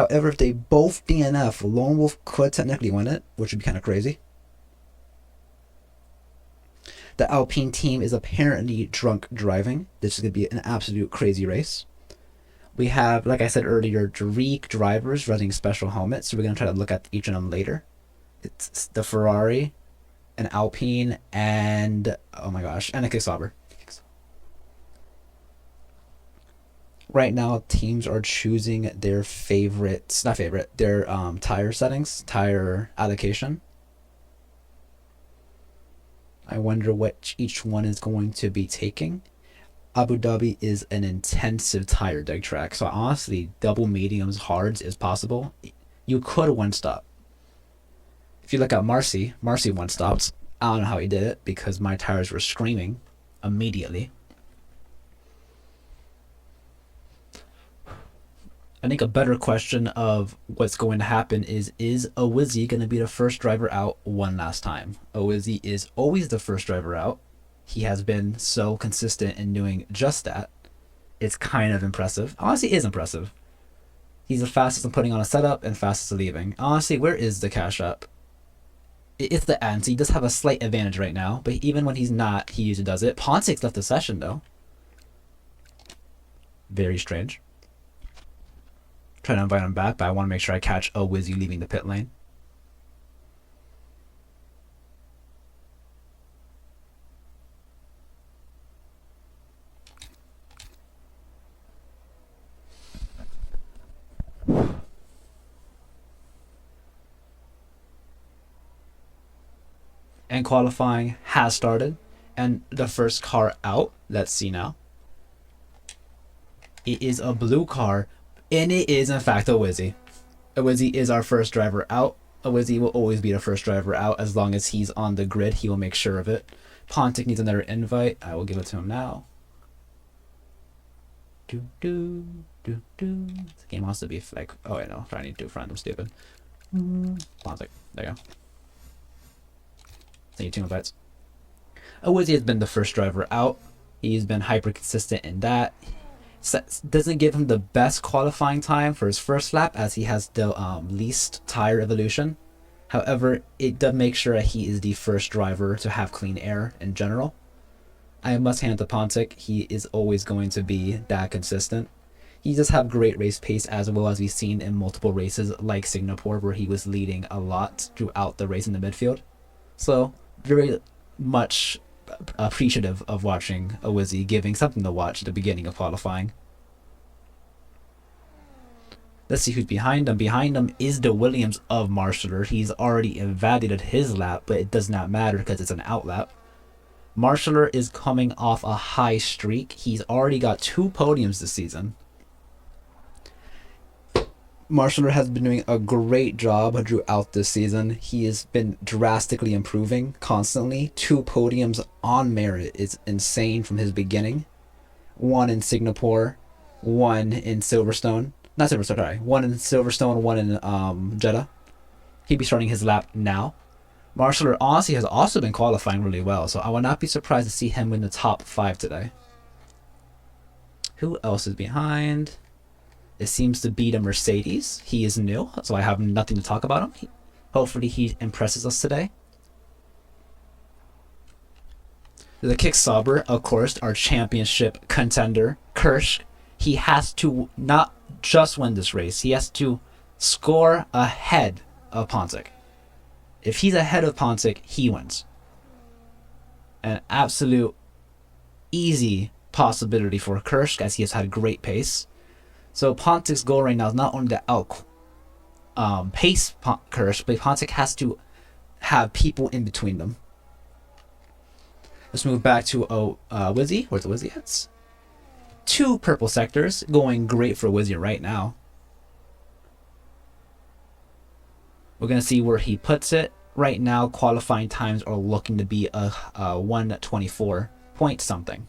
However, if they both DNF, Lone Wolf could technically win it, which would be kind of crazy. The Alpine team is apparently drunk driving. This is going to be an absolute crazy race. We have, like I said earlier, Greek drivers running special helmets, so we're going to try to look at each of them later. It's the Ferrari, an Alpine, and, oh my gosh, and a Kick Sauber. Right now, teams are choosing their their tire settings, tire allocation. I wonder what each one is going to be taking. Abu Dhabi is an intensive tire dig track, so honestly, double mediums, hards is possible. You could one stop. If you look at Marcy one stopped. I don't know how he did it because my tires were screaming immediately. I think a better question of what's going to happen is Owizzy going to be the first driver out one last time? Owizzy is always the first driver out. He has been so consistent in doing just that. It's kind of impressive. Honestly, it is impressive. He's the fastest in putting on a setup and fastest in leaving. Honestly, where is the cash up? It's the end, so he does have a slight advantage right now, but even when he's not, he usually does it. Pontic's left the session, though. Very strange. Trying to invite him back, but I want to make sure I catch Owizzy leaving the pit lane. And qualifying has started, and the first car out, let's see now. It is a blue car, and it is in fact Owizzy. Owizzy is our first driver out. Owizzy will always be the first driver out as long as he's on the grid. He will make sure of it. Pontic needs another invite. I will give it to him now. The game wants to be like, oh wait, no, I need to do front. I'm stupid. Pontic, there you go. Thank you, 2 invites. Owizzy has been the first driver out. He's been hyper consistent in that. Doesn't give him the best qualifying time for his first lap as he has the least tire evolution. However, it does make sure that he is the first driver to have clean air in general. I must hand it to Pontic. He is always going to be that consistent. He does have great race pace as well as we've seen in multiple races like Singapore where he was leading a lot throughout the race in the midfield. So very much appreciative of watching Owizzy giving something to watch at the beginning of qualifying. Let's see who's behind him. Behind him is the Williams of Marshaller. He's already invalidated his lap, but it does not matter because it's an out lap. Marshaller is coming off a high streak. He's already got 2 podiums this season. Marshaller has been doing a great job throughout this season. He has been drastically improving constantly. 2 podiums on merit is insane from his beginning. 1 in Singapore, 1 in Silverstone. Not Silverstone, sorry. 1 in Silverstone, 1 in Jeddah. He'd be starting his lap now. Marshaller honestly has also been qualifying really well, so I would not be surprised to see him in the top 5 today. Who else is behind? It seems to be the Mercedes. He is new, so I have nothing to talk about him. Hopefully he impresses us today. The Kick Sauber, of course, our championship contender, Kirsch. He has to not just win this race. He has to score ahead of Pontic. If he's ahead of Pontic, he wins. An absolute easy possibility for Kirsch as he has had great pace. So Pontic's goal right now is not only to pace Kirsch, but Pontic has to have people in between them. Let's move back to Owizzy. Where's Owizzy at? 2 purple sectors, going great for Owizzy right now. We're going to see where he puts it. Right now, qualifying times are looking to be a 1:24 point something.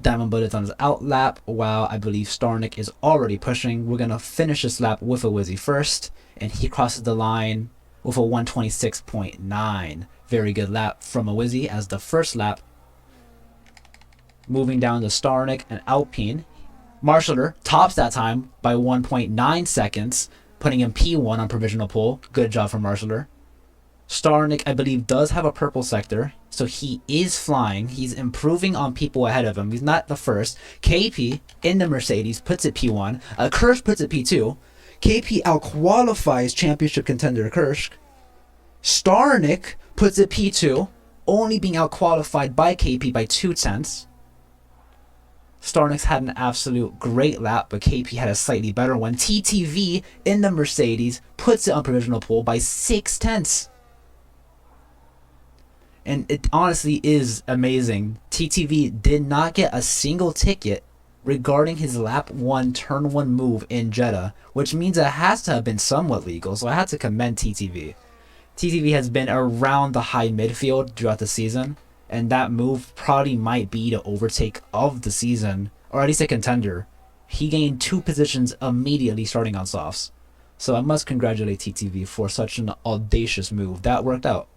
Diamond Bud is on his out lap, while I believe Starnick is already pushing. We're going to finish this lap with Owizzy first, and he crosses the line with a 1:26.9. Very good lap from Owizzy as the first lap. Moving down to Starnick and Alpine. Marshaller tops that time by 1.9 seconds, putting him P1 on provisional pole. Good job from Marshaller. Starnick, I believe, does have a purple sector, so he is flying. He's improving on people ahead of him. He's not the first. KP in the Mercedes puts it P1. Kirsch puts it P2. KP outqualifies championship contender Kirsch. Starnick puts it P2, only being outqualified by KP by 0.2. Starnick's had an absolute great lap, but KP had a slightly better one. TTV in the Mercedes puts it on provisional pole by 0.6. And it honestly is amazing. TTV did not get a single ticket regarding his lap 1 turn 1 move in Jeddah, which means it has to have been somewhat legal, so I had to commend TTV. TTV has been around the high midfield throughout the season, and that move probably might be the overtake of the season, or at least a contender. He gained 2 positions immediately starting on softs. So I must congratulate TTV for such an audacious move. That worked out.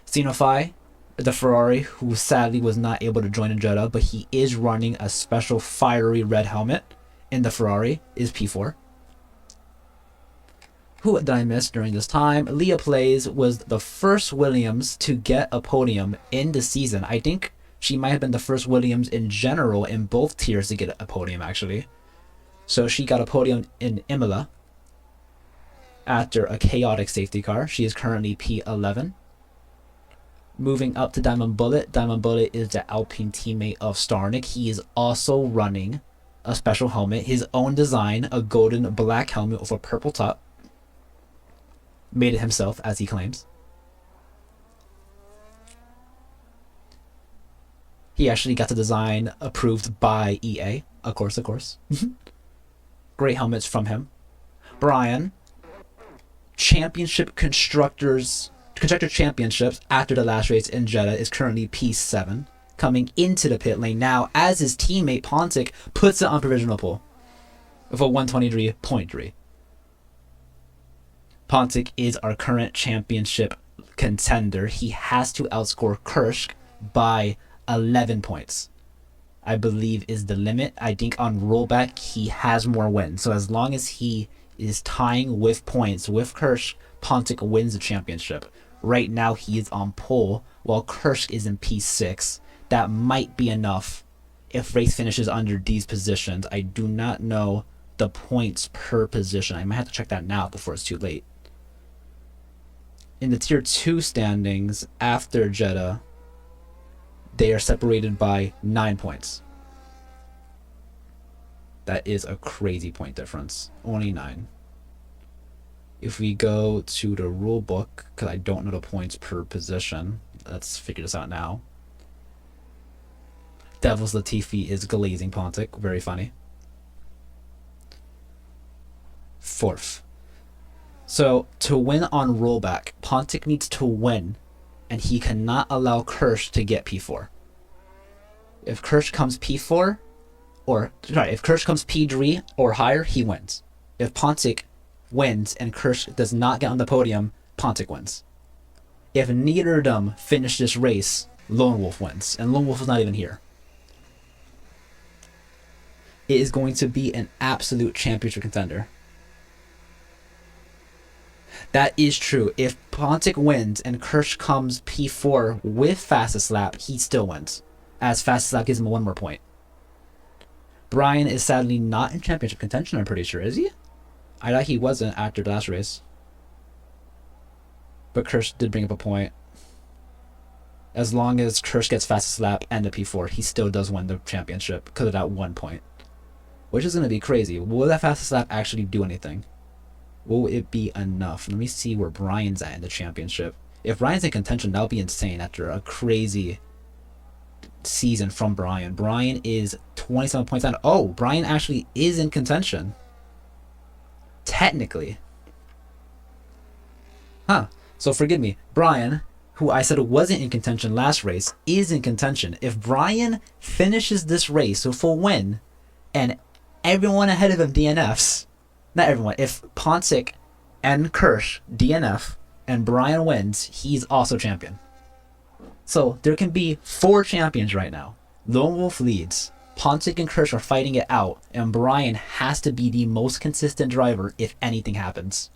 Xenofy, the Ferrari, who sadly was not able to join in Jeddah, but he is running a special fiery red helmet in the Ferrari, is P4. Who did I miss during this time? Leah Plays was the first Williams to get a podium in the season. I think she might have been the first Williams in general in both tiers to get a podium, actually. So she got a podium in Imola after a chaotic safety car. She is currently P11. Moving up to Diamond Bullet. Diamond Bullet is the Alpine teammate of Starnick. He is also running a special helmet, his own design, a golden black helmet with a purple top. Made it himself, as he claims. He actually got the design approved by EA. Of course. Great helmets from him. Brian, Constructor Championships after the last race in Jeddah, is currently P7, coming into the pit lane now as his teammate Pontic puts it on provisional pole with a 123.3. Pontic is our current championship contender. He has to outscore Kirsch by 11 points. I believe is the limit. I think on rollback he has more wins. So as long as he is tying with points with Kirsch, Pontic wins the championship. Right now he is on pole while Kirsch is in P6. That might be enough if race finishes under these positions. I do not know the points per position. I might have to check that now before it's too late. In the tier 2 standings after Jeddah, they are separated by 9 points. That is a crazy point difference. Only 9. If we go to the rule book, because I don't know the points per position, let's figure this out now. Devil's Latifi is glazing Pontic. Very funny. 4th. So to win on rollback, Pontic needs to win, and he cannot allow Kirsch to get P4. If Kirsch comes P4, if Kirsch comes P3 or higher, he wins. If Pontic wins and Kirsch does not get on the podium, Pontic wins. If neither of them finish this race, Lone Wolf wins, and Lone Wolf is not even here. It is going to be an absolute championship contender. That is true. If Pontic wins and Kirsch comes P4 with fastest lap, he still wins, as fastest lap gives him 1 more point. Brian is sadly not in championship contention, I'm pretty sure. Is he? I thought he wasn't after the last race. But Kirsch did bring up a point. As long as Kirsch gets fastest lap and a P4, he still does win the championship because of that 1 point. Which is going to be crazy. Will that fastest lap actually do anything? Will it be enough? Let me see where Brian's at in the championship. If Brian's in contention, that would be insane after a crazy season from Brian. Brian is 27 points down. Oh, Brian actually is in contention. Technically. Huh. So forgive me. Brian, who I said wasn't in contention last race, is in contention. If Brian finishes this race with a win and everyone ahead of him DNFs, not everyone, if Pontic and Kirsch DNF and Brian wins, he's also champion. So there can be 4 champions right now. Lone Wolf leads. Pontic and Kirsch are fighting it out, and Brian has to be the most consistent driver if anything happens.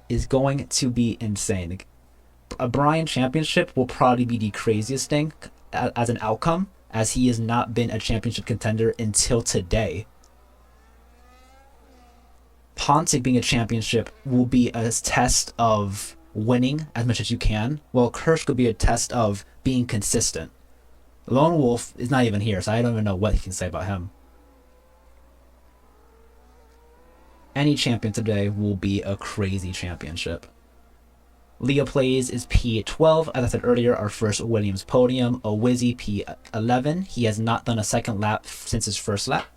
Is going to be insane. A Brian championship will probably be the craziest thing as an outcome, as he has not been a championship contender until today. Pontic being a championship will be a test of winning as much as you can, while Kirsch could be a test of being consistent. Lone Wolf is not even here, so I don't even know what he can say about him. Any champion today will be a crazy championship. Leah Plays is P12. As I said earlier, our first Williams podium. Owizzy P11. He has not done a second lap since his first lap.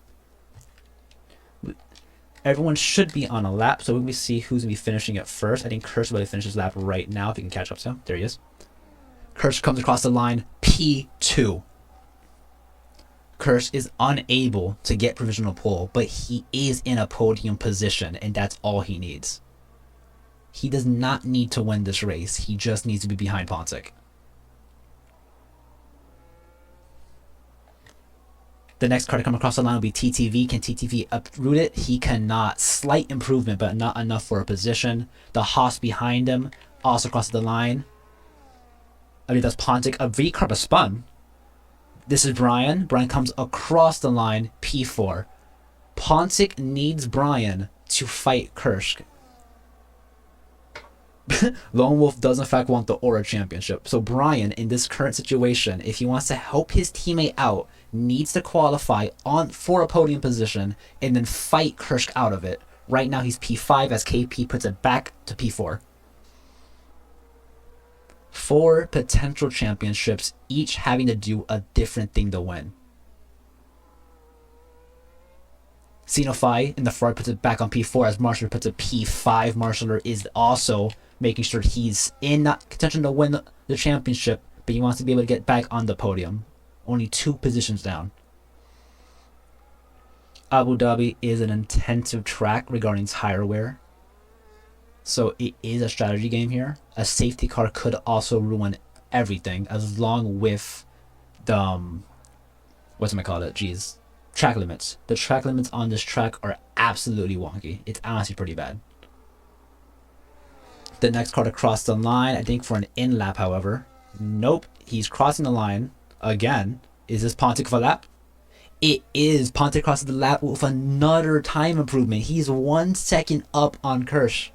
Everyone should be on a lap, so when we see who's going to be finishing it first, I think Kirsch will finish his lap right now, if he can catch up to him. There he is. Kirsch comes across the line, P2. Kirsch is unable to get provisional pole, but he is in a podium position, and that's all he needs. He does not need to win this race. He just needs to be behind Pontic. The next car to come across the line will be TTV. Can TTV uproot it? He cannot. Slight improvement, but not enough for a position. The Haas behind him also crosses the line. I mean, that's Pontic. A V-carb is spun. This is Brian. Brian comes across the line, P4. Pontic needs Brian to fight Kirsch. Lone Wolf does in fact want the Aura Championship. So Brian, in this current situation, if he wants to help his teammate out, needs to qualify for a podium position and then fight Kirsch out of it. Right now he's P5 as KP puts it back to P4. 4 potential championships, each having to do a different thing to win. Xenophi in the front puts it back on P4 as Marshaller puts a P5. Marshaller is also making sure he's in contention to win the championship, but he wants to be able to get back on the podium. Only 2 positions down. Abu Dhabi is an intensive track regarding tire wear, so it is a strategy game here. A safety car could also ruin everything, as long with the track limits. The track limits on this track are absolutely wonky. It's honestly pretty bad. The next car to cross the line, I think for an in lap, however. Nope, he's crossing the line again. Is this Pontic for a lap? It is. Pontic crosses the lap with another time improvement. He's 1 second up on Kirsch.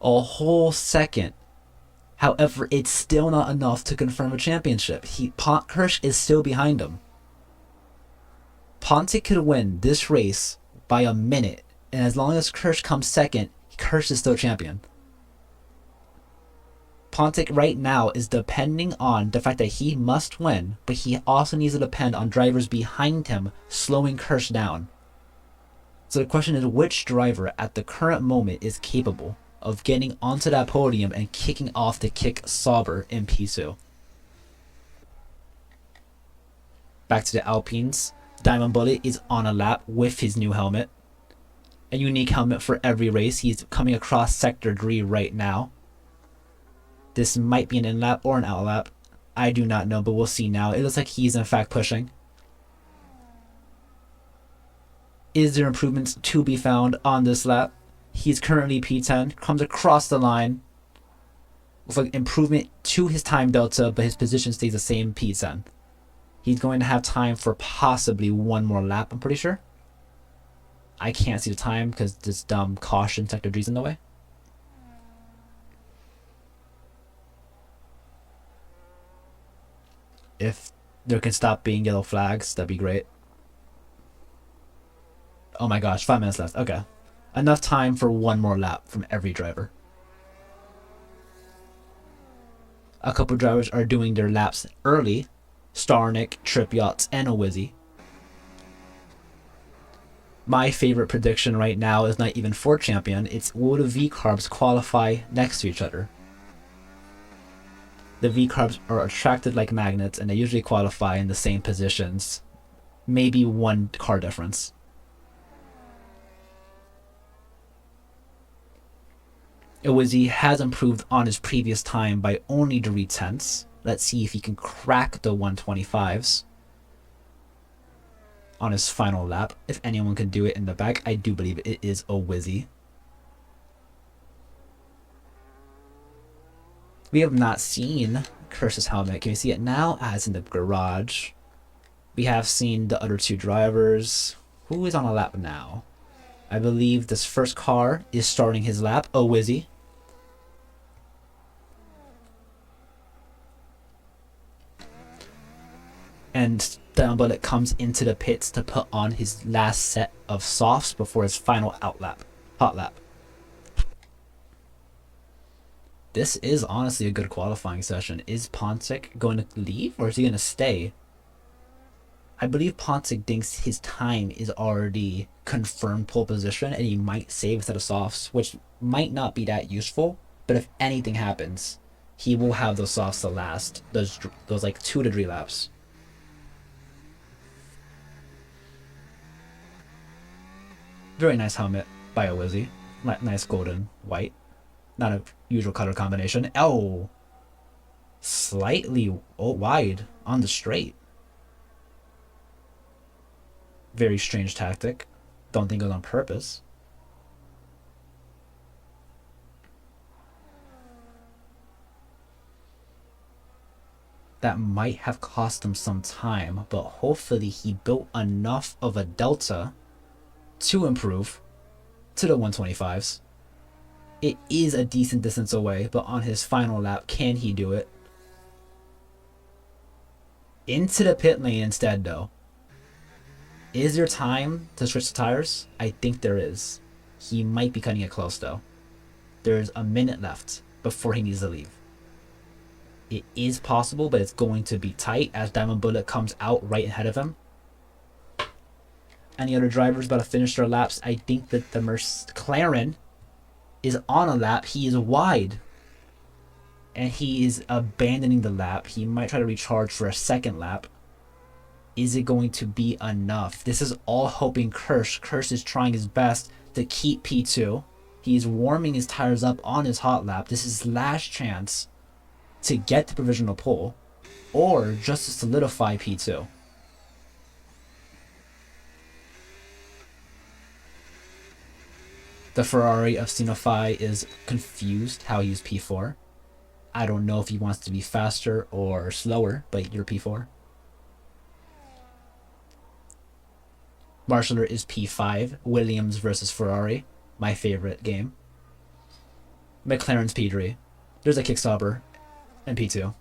A whole second. However, it's still not enough to confirm a championship. Kirsch is still behind him. Pontic could win this race by a minute, and as long as Kirsch comes second, Kirsch is still champion. Pontic right now is depending on the fact that he must win, but he also needs to depend on drivers behind him slowing Kirsch down. So the question is, which driver at the current moment is capable of getting onto that podium and kicking off the kick Sauber in P2? Back to the Alpines. Diamond Bullet is on a lap with his new helmet. A unique helmet for every race. He's coming across Sector 3 right now. This might be an in-lap or an out-lap. I do not know, but we'll see now. It looks like he's in fact pushing. Is there improvements to be found on this lap? He's currently P10, comes across the line with an improvement to his time delta, but his position stays the same, P10. He's going to have time for possibly 1 more lap, I'm pretty sure. I can't see the time because this dumb caution Sector 3's in the way. If there can stop being yellow flags, that'd be great. Oh my gosh, 5 minutes left. Okay. Enough time for 1 more lap from every driver. A couple drivers are doing their laps early. Starnick, Trip Yachts, and Owizzy. My favorite prediction right now is not even for champion. It's, will the V-carbs qualify next to each other? The V-carbs are attracted like magnets, and they usually qualify in the same positions. Maybe 1 car difference. Owizzy has improved on his previous time by only 3 tenths. Let's see if he can crack the 125s. on his final lap. If anyone can do it in the back, I do believe it is a Wizzy. We have not seen Kirsch's helmet. Can you see it now? It's in the garage. We have seen the other two drivers. Who is on a lap now? I believe this first car is starting his lap. A Wizzy. And Diamond Bullet comes into the pits to put on his last set of softs before his final hot lap. This is honestly a good qualifying session. Is Pontic going to leave or is he going to stay? I believe Pontic thinks his time is already confirmed pole position and he might save a set of softs, which might not be that useful. But if anything happens, he will have those softs to last those like 2 to 3 laps. Very nice helmet by a Wizzy. Nice golden white. Not a usual color combination. Oh! Slightly wide on the straight. Very strange tactic. Don't think it was on purpose. That might have cost him some time, but hopefully he built enough of a delta to improve to the 125s. It is a decent distance away, but on his final lap, can he do it? Into the pit lane instead, though. Is there time to switch the tires? I think there is. He might be cutting it close, though. There's a minute left before he needs to leave. It is possible, but it's going to be tight as Diamond Bullet comes out right ahead of him. Any other drivers about to finish their laps? I think that the McLaren is on a lap. He is wide. And he is abandoning the lap. He might try to recharge for a second lap. Is it going to be enough? This is all hoping Kirsch. Kirsch is trying his best to keep P2. He's warming his tires up on his hot lap. This is his last chance to get the provisional pole or just to solidify P2. The Ferrari of Sinofai is confused how he used P4. I don't know if he wants to be faster or slower, but you're P4. Marshaller is P5. Williams versus Ferrari. My favorite game. McLaren's P3. There's a kickstopper and P2.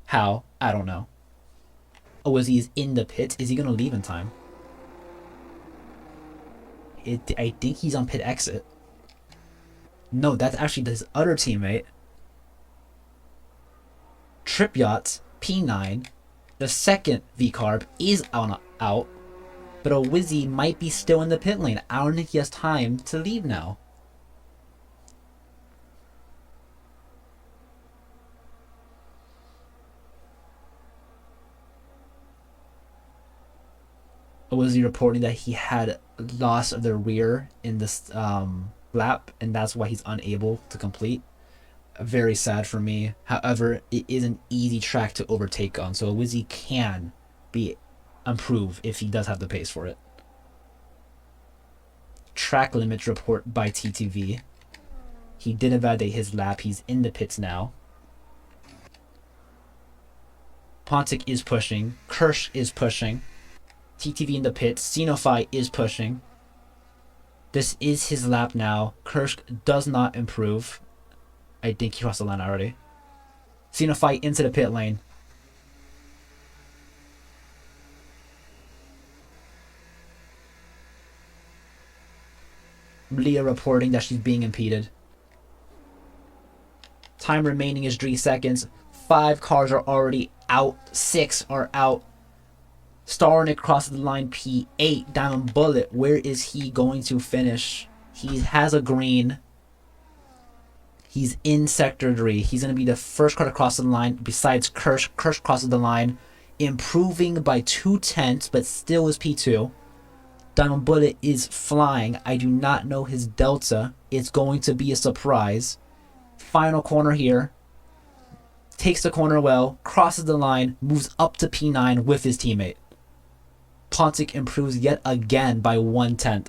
How? I don't know. Oh, is he in the pit? Is he going to leave in time? I think he's on pit exit. No, that's actually his other teammate. Trip Yachts, P9. The second V-Carb is out. But a Wizzy might be still in the pit lane. I don't think he has time to leave now. Was he reporting that he had loss of the rear in this lap and that's why he's unable to complete? Very sad for me. However, it is an easy track to overtake on, so a Wizzy can be improved if he does have the pace for it. Track limits report by TTV. He did validate his lap. He's in the pits now. Pontic is pushing. Kirsch is pushing. TTV in the pits. Sinofai is pushing. This is his lap now. Kirsch does not improve. I think he crossed the line already. Sinofai into the pit lane. Leah reporting that she's being impeded. Time remaining is 3 seconds. 5 cars are already out. 6 are out. Starnik crosses the line P8. Diamond Bullet, where is he going to finish? He has a green. He's in Sector 3. He's going to be the first car to cross the line besides Kirsch. Kirsch crosses the line, improving by 2/10, but still is P2. Diamond Bullet is flying. I do not know his delta. It's going to be a surprise. Final corner here. Takes the corner well, crosses the line, moves up to P9 with his teammate. Pontic improves yet again by 1/10.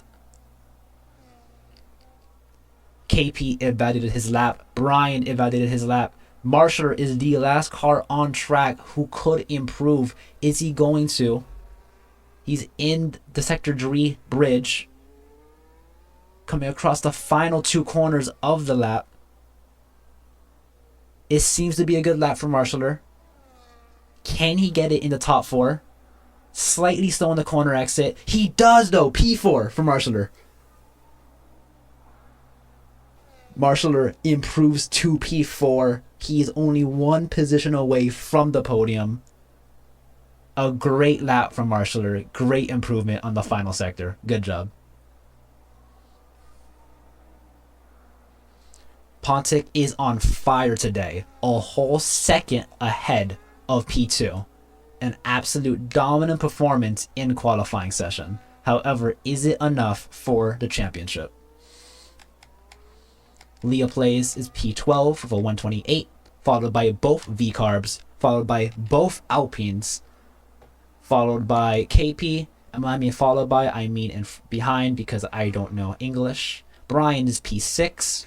KP invalidated his lap. Brian invalidated his lap. Marshaller is the last car on track who could improve. Is he going to? He's in the Sector 3 bridge, coming across the final 2 corners of the lap. It seems to be a good lap for Marshaller. Can he get it in the top 4? Slightly slow in the corner exit. He does though. P4 for Marshaller. Marshaller improves to P4. He is only 1 position away from the podium. A great lap from Marshaller. Great improvement on the final sector. Good job. Pontic is on fire today. A whole second ahead of P2. An absolute dominant performance in qualifying session. However, is it enough for the championship? Leah Plays is P12 with a 128, followed by both V-Carbs, followed by both Alpines, followed by KP. I mean behind because I don't know English. Brian is P6,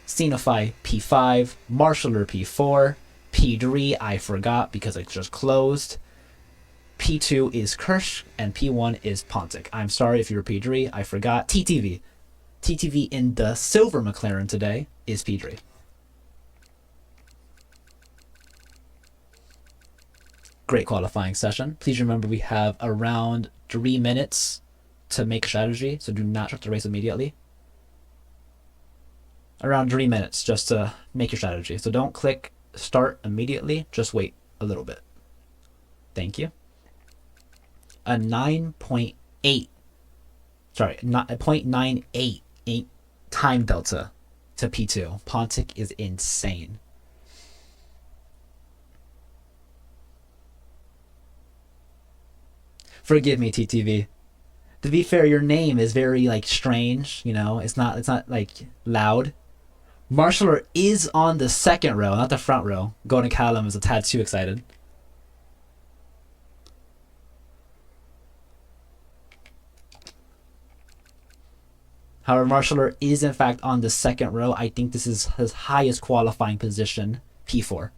Scenify P5, Marshaller P4, P3 I forgot because it just closed. P2 is Kirsch, and P1 is Pontic. I'm sorry if you're P3, I forgot. TTV. TTV in the silver McLaren today is P3. Great qualifying session. Please remember we have around 3 minutes to make a strategy, so do not start the race immediately. Around 3 minutes just to make your strategy. So don't click start immediately, just wait a little bit. Thank you. A 0.98 time delta to P2. Pontic is insane. Forgive me, TTV. To be fair, your name is very strange, it's not loud. Marshaller is on the second row, not the front row. Golden Callum is a tad too excited. However, Marshaller is in fact on the second row. I think this is his highest qualifying position, P4.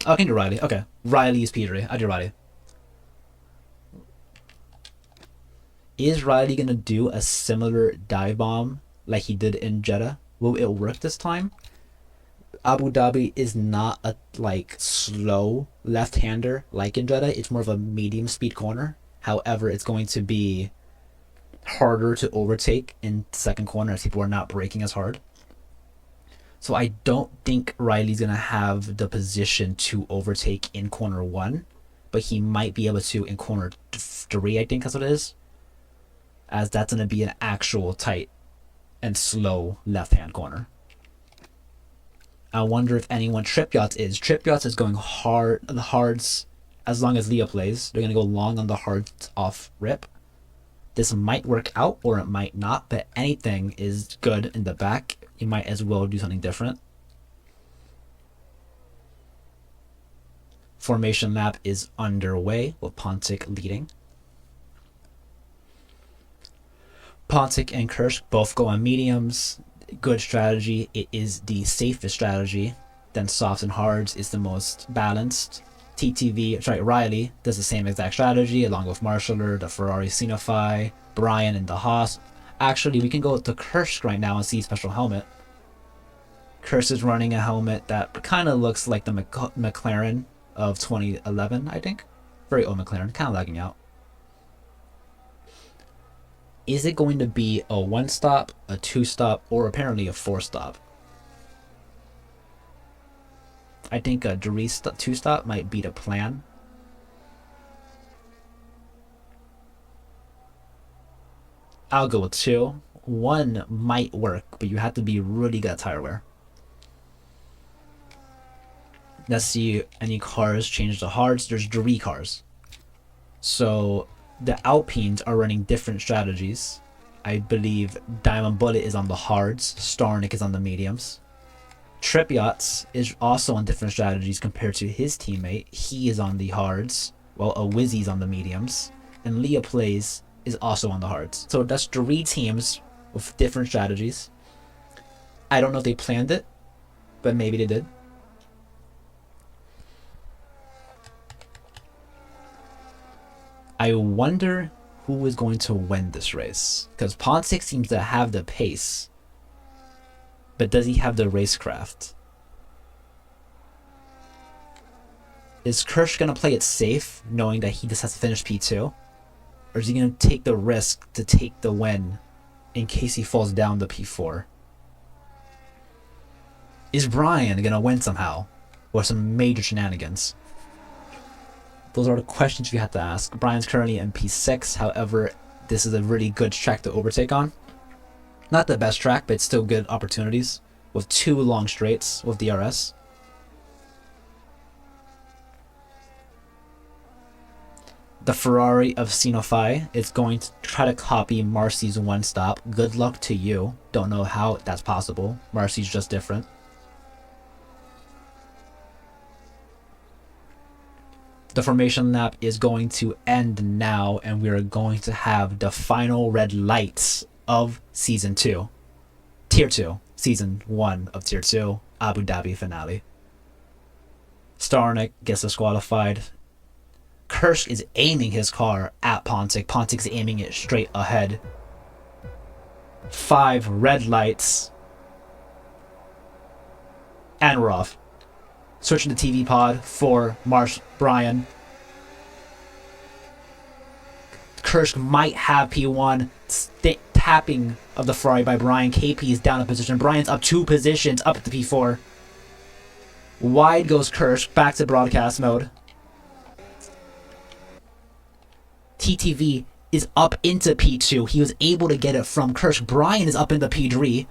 Oh, I can do Riley. Okay. Riley is P3. I do Riley. Is Riley going to do a similar dive bomb like he did in Jeddah? Will it work this time? Abu Dhabi is not a slow left-hander like in Jeddah. It's more of a medium speed corner. However, it's going to be harder to overtake in the second corner as people are not braking as hard. So I don't think Riley's going to have the position to overtake in corner 1, but he might be able to in corner 3, I think that's what it is, as that's going to be an actual tight and slow left-hand corner. I wonder if anyone Trip Yachts is. Trip Yachts is going hard, the hards, as long as Leah plays. They're going to go long on the hards off rip. This might work out or it might not, but anything is good in the back. You might as well do something different. Formation lap is underway with Pontic leading. Pontic and Kirsch both go on mediums. Good strategy. It is the safest strategy. Then softs and hards is the most balanced. Riley does the same exact strategy along with Marshaller, the Ferrari Scenify, Brian, and the Haas. Actually, we can go to Kirsch right now and see special helmet. Kirsch is running a helmet that kind of looks like the McLaren of 2011, I think. Very old McLaren, kind of lagging out. Is it going to be a 1-stop, a 2-stop, or apparently a 4-stop? I think a 2-stop might be the plan. I'll go with 2. 1 might work, but you have to be really good at tire wear. Let's see any cars change the hards. There's 3 cars. So the Alpines are running different strategies. I believe Diamond Bullet is on the hards, Starnick is on the mediums. Trippiot is also on different strategies compared to his teammate. He is on the hards, while Awizzi's on the mediums. And Leah Plays is also on the hards. So that's 3 teams with different strategies. I don't know if they planned it, but maybe they did. I wonder who is going to win this race. Because Pontic seems to have the pace. But does he have the racecraft? Is Kirsch going to play it safe, knowing that he just has to finish P2? Or is he going to take the risk to take the win in case he falls down to P4? Is Brian going to win somehow? Or some major shenanigans? Those are the questions you have to ask. Brian's currently in P6. However, this is a really good track to overtake on. Not the best track, but it's still good opportunities. With 2 long straights with DRS. The Ferrari of Sinophi is going to try to copy Marcy's one stop. Good luck to you. Don't know how that's possible. Marcy's just different. The formation lap is going to end now, and we are going to have the final red lights of Season 2. Tier 2. Season 1 of Tier 2. Abu Dhabi finale. Starnik gets disqualified. Kirsch is aiming his car at Pontic. Pontic's aiming it straight ahead. 5 red lights. And we're off. Switching to TV pod for Brian. Kirsch might have P1. Tapping of the Ferrari by Brian. KP is down a position. Brian's up 2 positions, up at the P4. Wide goes Kirsch, back to broadcast mode. TTV is up into P2. He was able to get it from Kirsch. Brian is up into P3.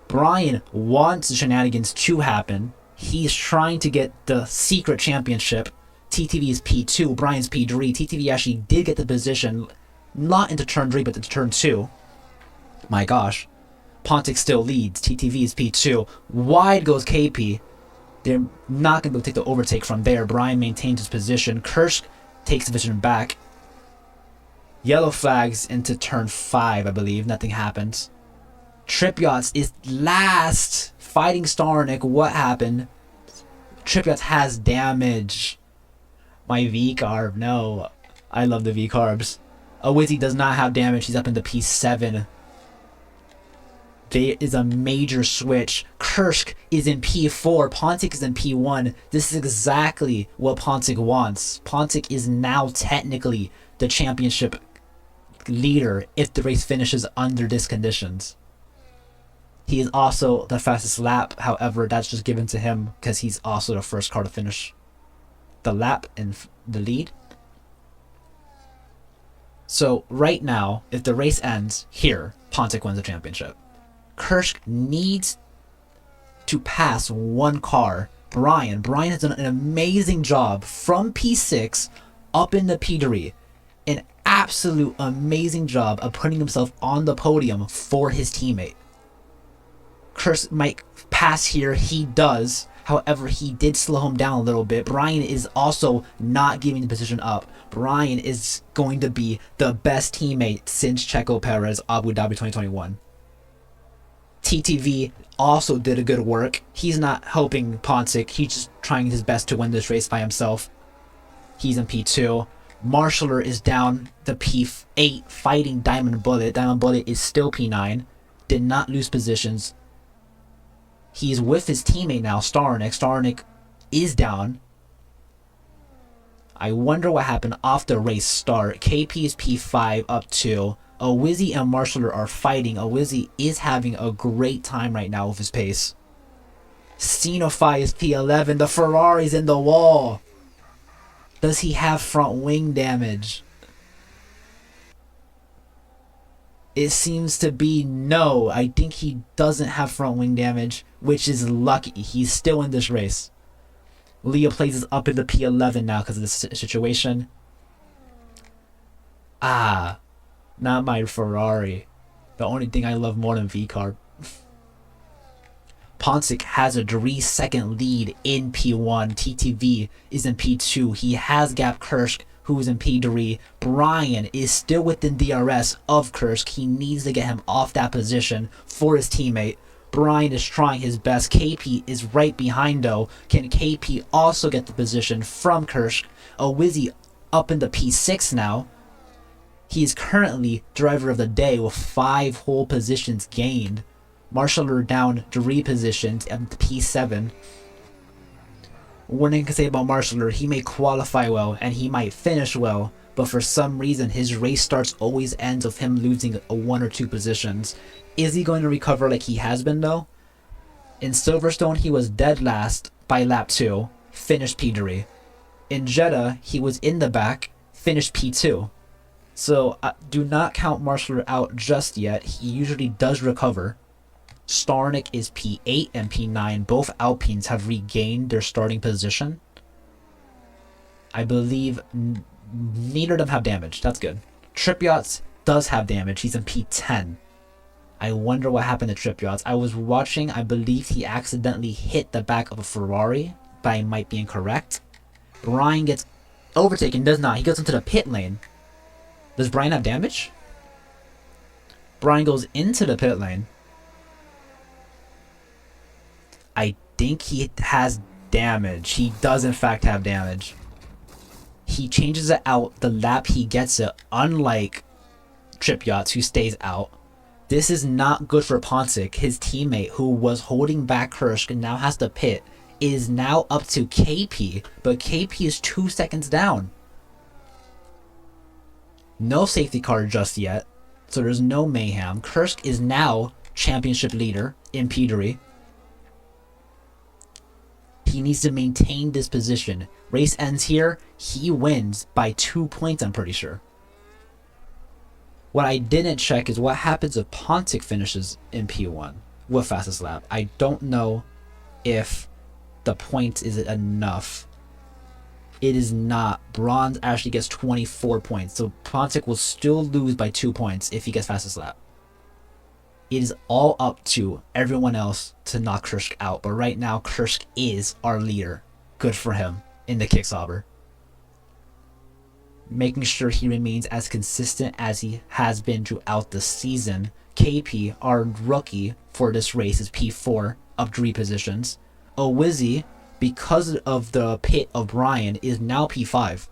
Brian wants the shenanigans to happen. He's trying to get the secret championship. TTV is P2, Brian's P3. TTV actually did get the position, not into turn 3, but into turn 2. My gosh. Pontic still leads. TTV is P2. Wide goes KP. They're not going to take the overtake from there. Brian maintains his position. Kirsch takes the position back. Yellow flags into turn 5, I believe. Nothing happens. Trippiot is last. Fighting Starnik. What happened? Trippiot has damage. My V-carb. No. I love the V-carbs. Awizzi does not have damage. He's up into P7. There is a major switch. Kirsch is in P4. Pontic is in P1. This is exactly what Pontic wants. Pontic is now technically the championship leader if the race finishes under these conditions. He is also the fastest lap. However, that's just given to him because he's also the first car to finish the lap in the lead. So right now, if the race ends here, Pontic wins the championship. Kirsch needs to pass 1 car. Brian has done an amazing job from P6 up into P3. An absolute amazing job of putting himself on the podium for his teammate. Kirsch might pass here. He does. However, he did slow him down a little bit. Brian is also not giving the position up. Brian is going to be the best teammate since Checo Perez Abu Dhabi 2021. TTV also did a good work. He's not helping Pontic. He's just trying his best to win this race by himself. He's in P2. Marshaller is down the P8 fighting Diamond Bullet. Diamond Bullet is still P9. Did not lose positions. He's with his teammate now, Starnik. Starnik is down. I wonder what happened off the race start. KP is P5 up 2. Awizzi and Marshaller are fighting. Awizzi is having a great time right now with his pace. Sinophi is P11. The Ferrari's in the wall. Does he have front wing damage? It seems to be no. I think he doesn't have front wing damage, which is lucky. He's still in this race. Leah Plays is up in the P11 now because of this situation. Ah, not my Ferrari. The only thing I love more than V-carb. Pontic has a 3-second lead in P1. TTV is in P2. He has Gap Kursk, who is in P3. Brian is still within DRS of Kursk. He needs to get him off that position for his teammate. Brian is trying his best. KP is right behind though. Can KP also get the position from Kursk? Wizzy up into P6 now. He is currently driver of the day with 5 whole positions gained. Marshaller down 3 positions at P7. One thing I can say about Marshaller, he may qualify well and he might finish well, but for some reason his race starts always ends with him losing 1 or 2 positions. Is he going to recover like he has been though? In Silverstone he was dead last by lap 2, finished P3. In Jeddah he was in the back, finished P2. So do not count Marshaller out just yet. He usually does recover. Starnik is P8 and P9. Both Alpines have regained their starting position. I believe neither of them have damage. That's good. Trip Yachts does have damage. He's in P10. I wonder what happened to Trip Yachts. I was watching. I believe he accidentally hit the back of a Ferrari, but I might be incorrect. Brian gets overtaken. Does not. He goes into the pit lane. Does Brian have damage? Brian goes into the pit lane. I think he has damage. He does in fact have damage. He changes it out the lap he gets it, unlike Trip Yachts, who stays out. This is not good for Pontic. His teammate, who was holding back Kursk and now has to pit, is now up to KP, but KP is 2 seconds down. No safety car just yet, so there's no mayhem. Kursk is now championship leader in P3. He needs to maintain this position. Race ends here. He wins by 2 points, I'm pretty sure. What I didn't check is what happens if Pontic finishes in P1 with fastest lap. I don't know if the point is enough. It is not. Bronze actually gets 24 points. So Pontic will still lose by 2 points if he gets fastest lap. It is all up to everyone else to knock Kursk out. But right now, Kursk is our leader. Good for him in the Kicksauber. Making sure he remains as consistent as he has been throughout the season. KP, our rookie for this race, is P4, up 3 positions. Wizzy, because of the pit of Brian, is now P5.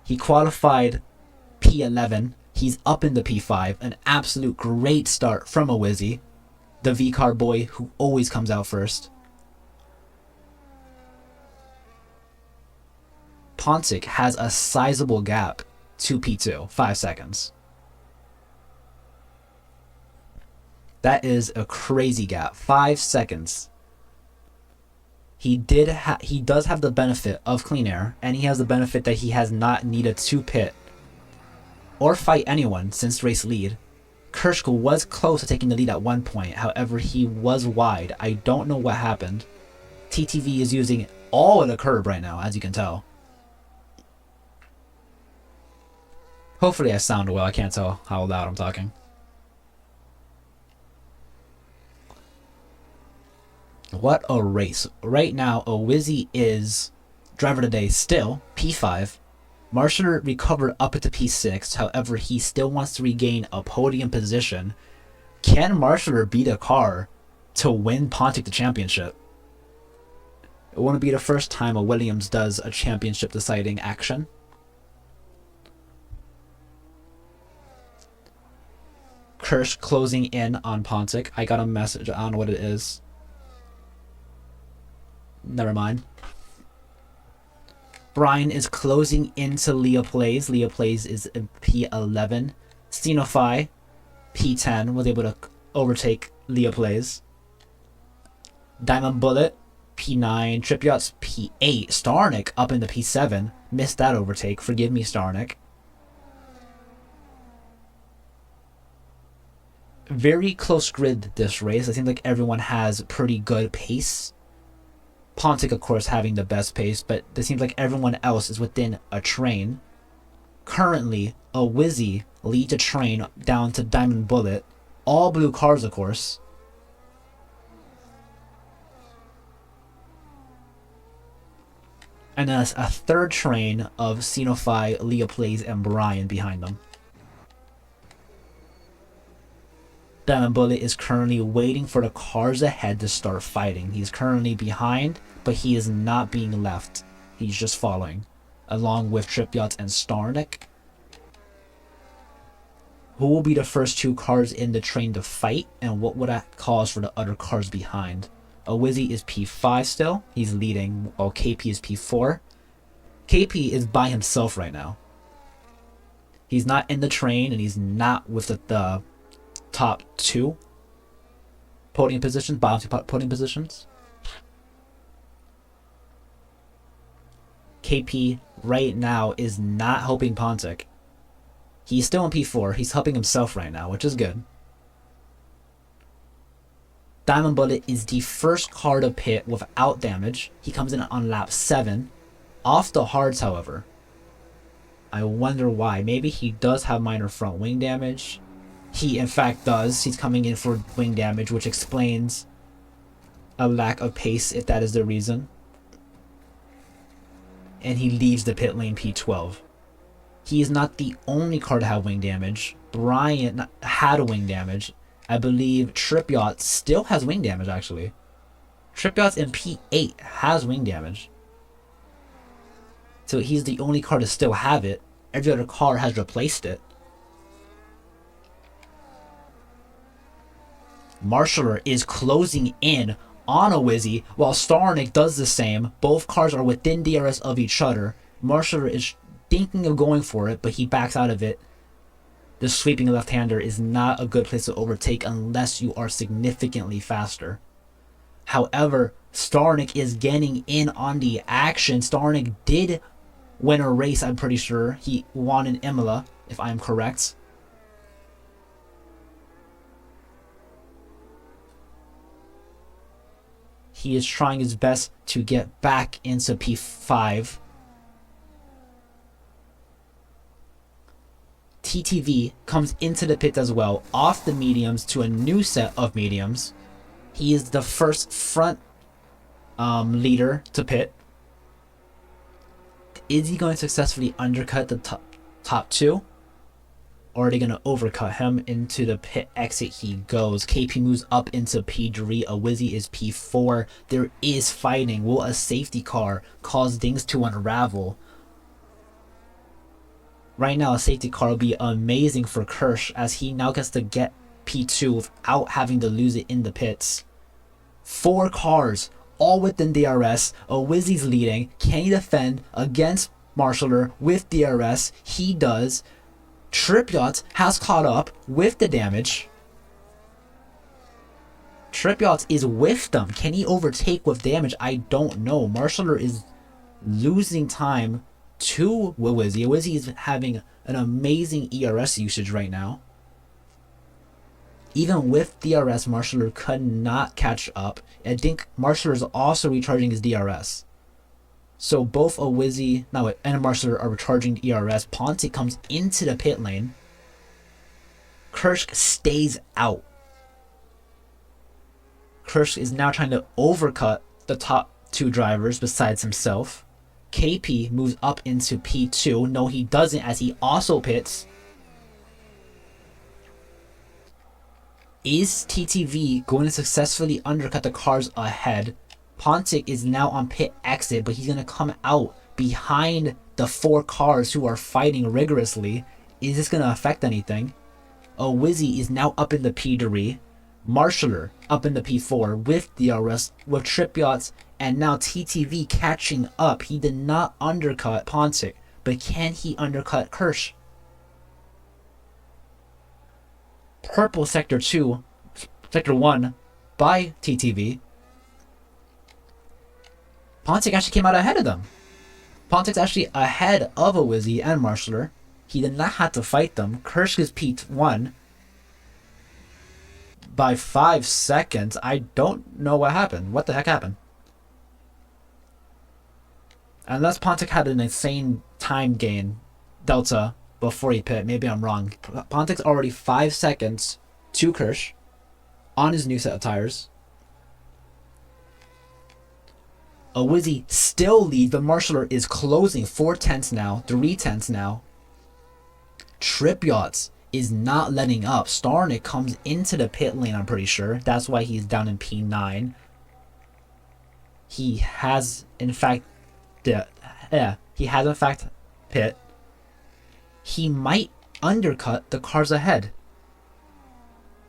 He qualified P11. He's up in the P5. An absolute great start from Wizzy, the VCAR boy who always comes out first. Pontic has a sizable gap to P2, 5 seconds. That is a crazy gap, 5 seconds. He does have the benefit of clean air, and he has the benefit that he has not needed to pit or fight anyone since race lead. Kursk was close to taking the lead at one point, however he was wide. I don't know what happened. TTV is using all of the curb right now, as you can tell. Hopefully I sound well, I can't tell how loud I'm talking. What a race. Right now, Wizzy is driver of the day still, P5. Marshaller recovered up into P6, however he still wants to regain a podium position. Can Marshaller beat a car to win Pontic the championship? It wouldn't be the first time a Williams does a championship deciding action. Kursk closing in on Pontic. I got a message, I don't know what it is. Never mind. Brian is closing into Leah Plays. Leah Plays is in P11. Xenophi, P10, was able to overtake Leah Plays. Diamond Bullet, P9. Trip Yachts, P8. Starnik up into P7. Missed that overtake. Forgive me, Starnik. Very close grid this race. It seems like everyone has pretty good pace. Pontic, of course, having the best pace, but it seems like everyone else is within a train. Currently, Wizzy leads a train down to Diamond Bullet. All blue cars, of course. And then a third train of Xenophi, Leoplays, and Brian behind them. Diamond Bullet is currently waiting for the cars ahead to start fighting. He's currently behind, but he is not being left. He's just following, along with Trip Yachts and Starnik. Who will be the first two cars in the train to fight, and what would that cause for the other cars behind? Wizzy is P5 still. He's leading, while KP is P4. KP is by himself right now. He's not in the train, and he's not with the top two podium positions, bottom two podium positions. KP right now is not helping Pontic. He's still in P4. He's helping himself right now, which is good. Diamond Bullet is the first car to pit without damage. He comes in on lap 7. Off the hards, however. I wonder why. Maybe he does have minor front wing damage. He, in fact, does. He's coming in for wing damage, which explains a lack of pace, if that is the reason. And he leaves the pit lane P12. He is not the only car to have wing damage. Brian had wing damage. I believe Trip Yacht still has wing damage, actually. Trip Yachts in P8 has wing damage. So he's the only car to still have it. Every other car has replaced it. Marshaller is closing in on a Wizzy, while Starnik does the same. Both cars are within DRS of each other. Marshaller is thinking of going for it, but he backs out of it. The sweeping left-hander is not a good place to overtake unless you are significantly faster. However, Starnik is getting in on the action. Starnik did win a race, I'm pretty sure. He won in Imola, if I'm correct. He is trying his best to get back into P5. TTV comes into the pit as well, off the mediums to a new set of mediums. He is the first front leader to pit. Is he going to successfully undercut the top two? Or are they going to overcut him? Into the pit exit he goes. KP moves up into P3. A Wizzy is P4. There is fighting. Will a safety car cause things to unravel? Right now, a safety car will be amazing for Kirsch, as he now gets to get P2 without having to lose it in the pits. 4 cars, all within DRS. A Wizzy's leading. Can he defend against Marshaller with DRS? He does. Trip Yacht has caught up with the damage. Trip Yacht is with them. Can he overtake with damage? I don't know. Marshaller is losing time to Wizzy. Wizzy is having an amazing ERS usage right now. Even with DRS, Marshaller could not catch up. I think Marshaller is also recharging his DRS. So both a Wizzy and a Marshaller are recharging ERS. Pontic comes into the pit lane. Kirsch stays out. Kirsch is now trying to overcut the top 2 drivers besides himself. KP moves up into P2. No, he doesn't, as he also pits. Is TTV going to successfully undercut the cars ahead? Pontic is now on pit exit, but he's going to come out behind the 4 cars who are fighting rigorously. Is this going to affect anything? A Wizzy is now up in the P3. Marshaller up in the P4 with DRS, with Trip Yachts, and now TTV catching up. He did not undercut Pontic, but can he undercut Kirsch? Purple Sector 1 by TTV. Pontic actually came out ahead of them. Pontic's actually ahead of a Wizzy and Marshaller. He did not have to fight them. Kirsch is P1 by 5 seconds. I don't know what happened. What the heck happened? Unless Pontic had an insane time gain delta before he pit. Maybe I'm wrong. Pontic's already 5 seconds to Kirsch on his new set of tires. A Wizzy still leads, but Marshaller is closing 4/10 now, 3/10 now. Trip Yachts is not letting up. Starnick comes into the pit lane, I'm pretty sure. That's why he's down in P9. He has, in fact, pit. He might undercut the cars ahead.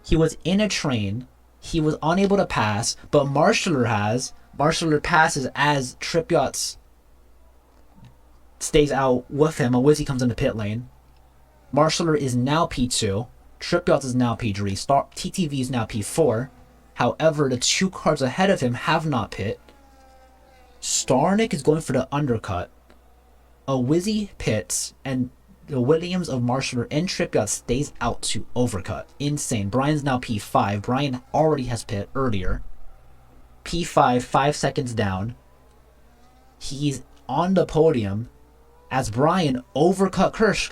He was in a train. He was unable to pass, but Marshaller passes as Trip Yachts stays out with him. A Wizzy comes in the pit lane. Marshaller is now P2. Trip Yachts is now P3. TTV is now P4. However, the 2 cars ahead of him have not pit. Starnick is going for the undercut. A Wizzy pits, and the Williams of Marshaller and Trip Yachts stays out to overcut. Insane. Brian's now P5. Brian already has pit earlier. P5, 5 seconds down. He's on the podium as Brian overcut Kirsch.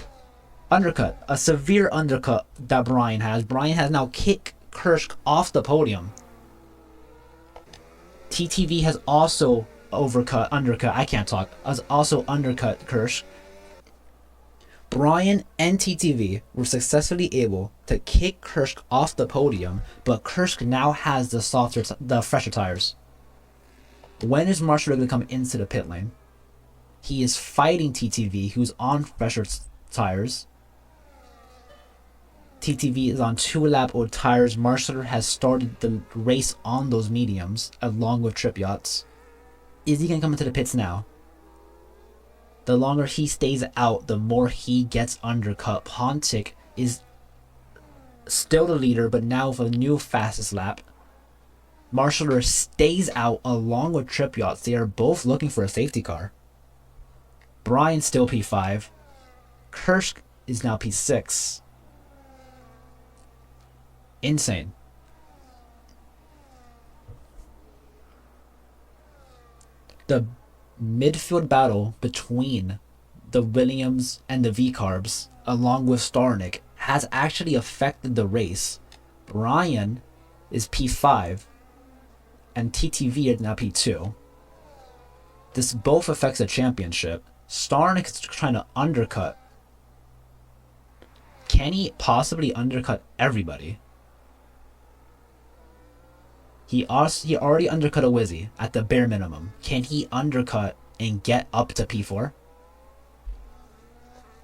Undercut. A severe undercut that Brian has. Brian has now kicked Kirsch off the podium. TTV has also has also undercut Kirsch. Brian and TTV were successfully able to kick Kirsch off the podium, but Kirsch now has the fresher tires. When is Marshaller going to come into the pit lane? He is fighting TTV, who's on fresher tires. TTV is on 2-lap old tires. Marshaller has started the race on those mediums, along with Trip Yachts. Is he going to come into the pits now? The longer he stays out, the more he gets undercut. Pontic is still the leader, but now with a new fastest lap. Marshaller stays out along with Trip Yachts. They are both looking for a safety car. Brian still P5. Kirsch is now P6. Insane. The midfield battle between the Williams and the V-Carbs, along with Starnick, has actually affected the race. Brian is P5 and TTV is now P2. This both affects the championship. Starnick is trying to undercut. Can he possibly undercut everybody? He already undercut a Wizzy at the bare minimum. Can he undercut and get up to P4?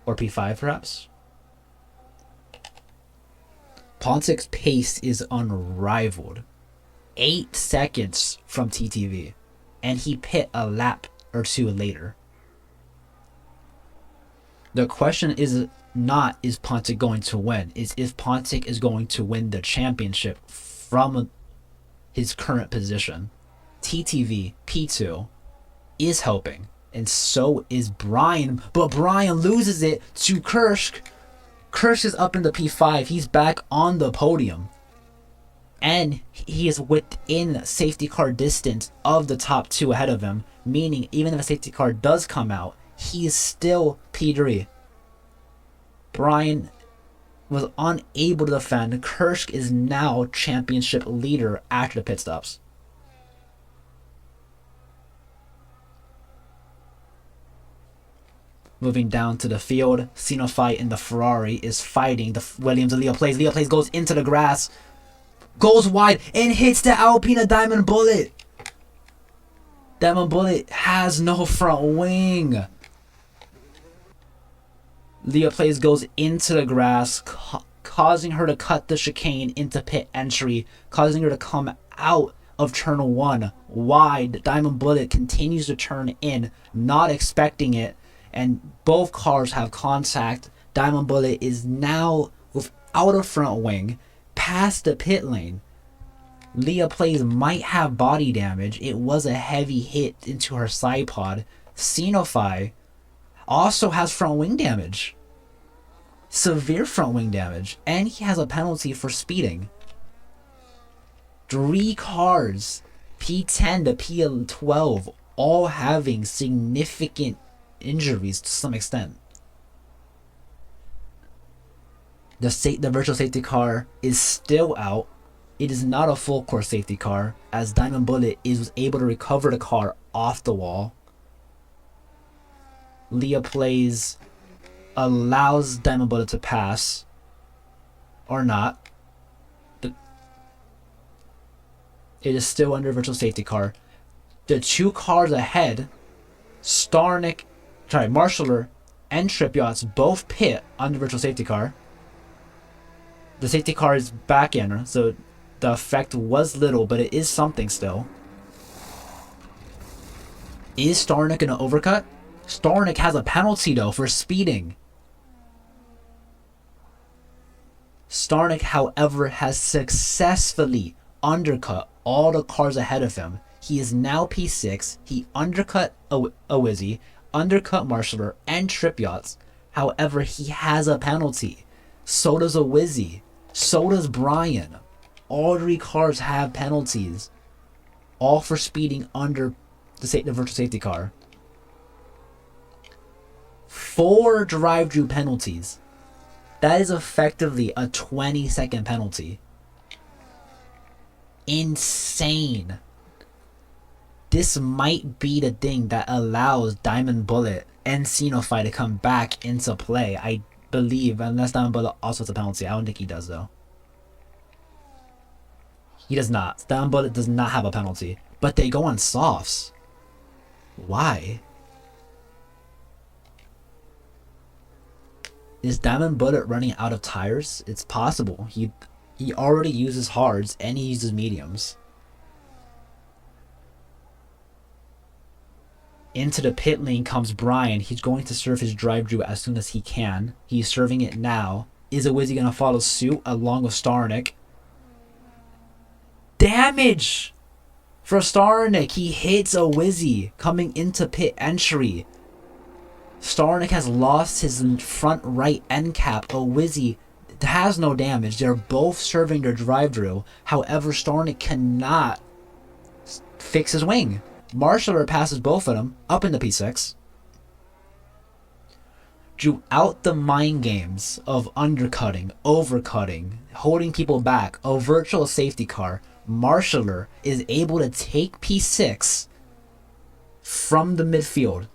Or P5 perhaps? Pontic's pace is unrivaled. 8 seconds from TTV. And he pit a lap or 2 later. The question is not, is Pontic going to win? Is if Pontic is going to win the championship from his current position. TTV, P2, is helping. And so is Brian. But Brian loses it to Kirsch. Kirsch is up in the P5. He's back on the podium. And he is within safety car distance of the top 2 ahead of him. Meaning, even if a safety car does come out, he is still P3. Brian was unable to defend. Kirsch is now championship leader after the pit stops. Moving down to the field, Xenophyte in the Ferrari is fighting the Williams and Leo Place. Leo Place goes into the grass, goes wide, and hits the Alpina Diamond Bullet. Diamond Bullet has no front wing. Leah Plays goes into the grass, causing her to cut the chicane into pit entry, causing her to come out of turn 1 wide. Diamond Bullet continues to turn in, not expecting it, and both cars have contact. Diamond Bullet is now without a front wing, past the pit lane. Leah Plays might have body damage. It was a heavy hit into her side pod. Xenophi also has front wing damage. Severe front wing damage. And he has a penalty for speeding. 3 cars, P10 to P12, all having significant injuries to some extent. The virtual safety car is still out. It is not a full course safety car, as Diamond Bullet was able to recover the car off the wall. Leah plays, allows Diamond Bullet to pass, or not. It is still under virtual safety car. The 2 cars ahead, Marshaller and Trip Yachts both pit under virtual safety car. The safety car is back in, so the effect was little, but it is something still. Is Starnick gonna overcut? Starnick has a penalty though for speeding. Starnick, however, has successfully undercut all the cars ahead of him. He is now P6. He undercut Awizzy, undercut Marshaller, and Trip Yachts. However, he has a penalty. So does Awizzy. So does Brian. All 3 cars have penalties. All for speeding under the virtual safety car. 4 drive-through penalties. That is effectively a 20-second penalty. Insane. This might be the thing that allows Diamond Bullet and Xenophi to come back into play, I believe, unless Diamond Bullet also has a penalty. I don't think he does, though. He does not. Diamond Bullet does not have a penalty. But they go on softs. Why? Is Diamond Bullet running out of tires? It's possible. He already uses hards and he uses mediums. Into the pit lane comes Brian. He's going to serve his drive-through as soon as he can. He's serving it now. Is Awizzy going to follow suit along with Starnick? Damage for Starnick. He hits Awizzy coming into pit entry. Starnick has lost his front right end cap. Awizzy has no damage. They're both serving their drive-through. However, Starnick cannot fix his wing. Marshaller passes both of them up into P6. Throughout the mind games of undercutting, overcutting, holding people back, a virtual safety car, Marshaller is able to take P6 from the midfield.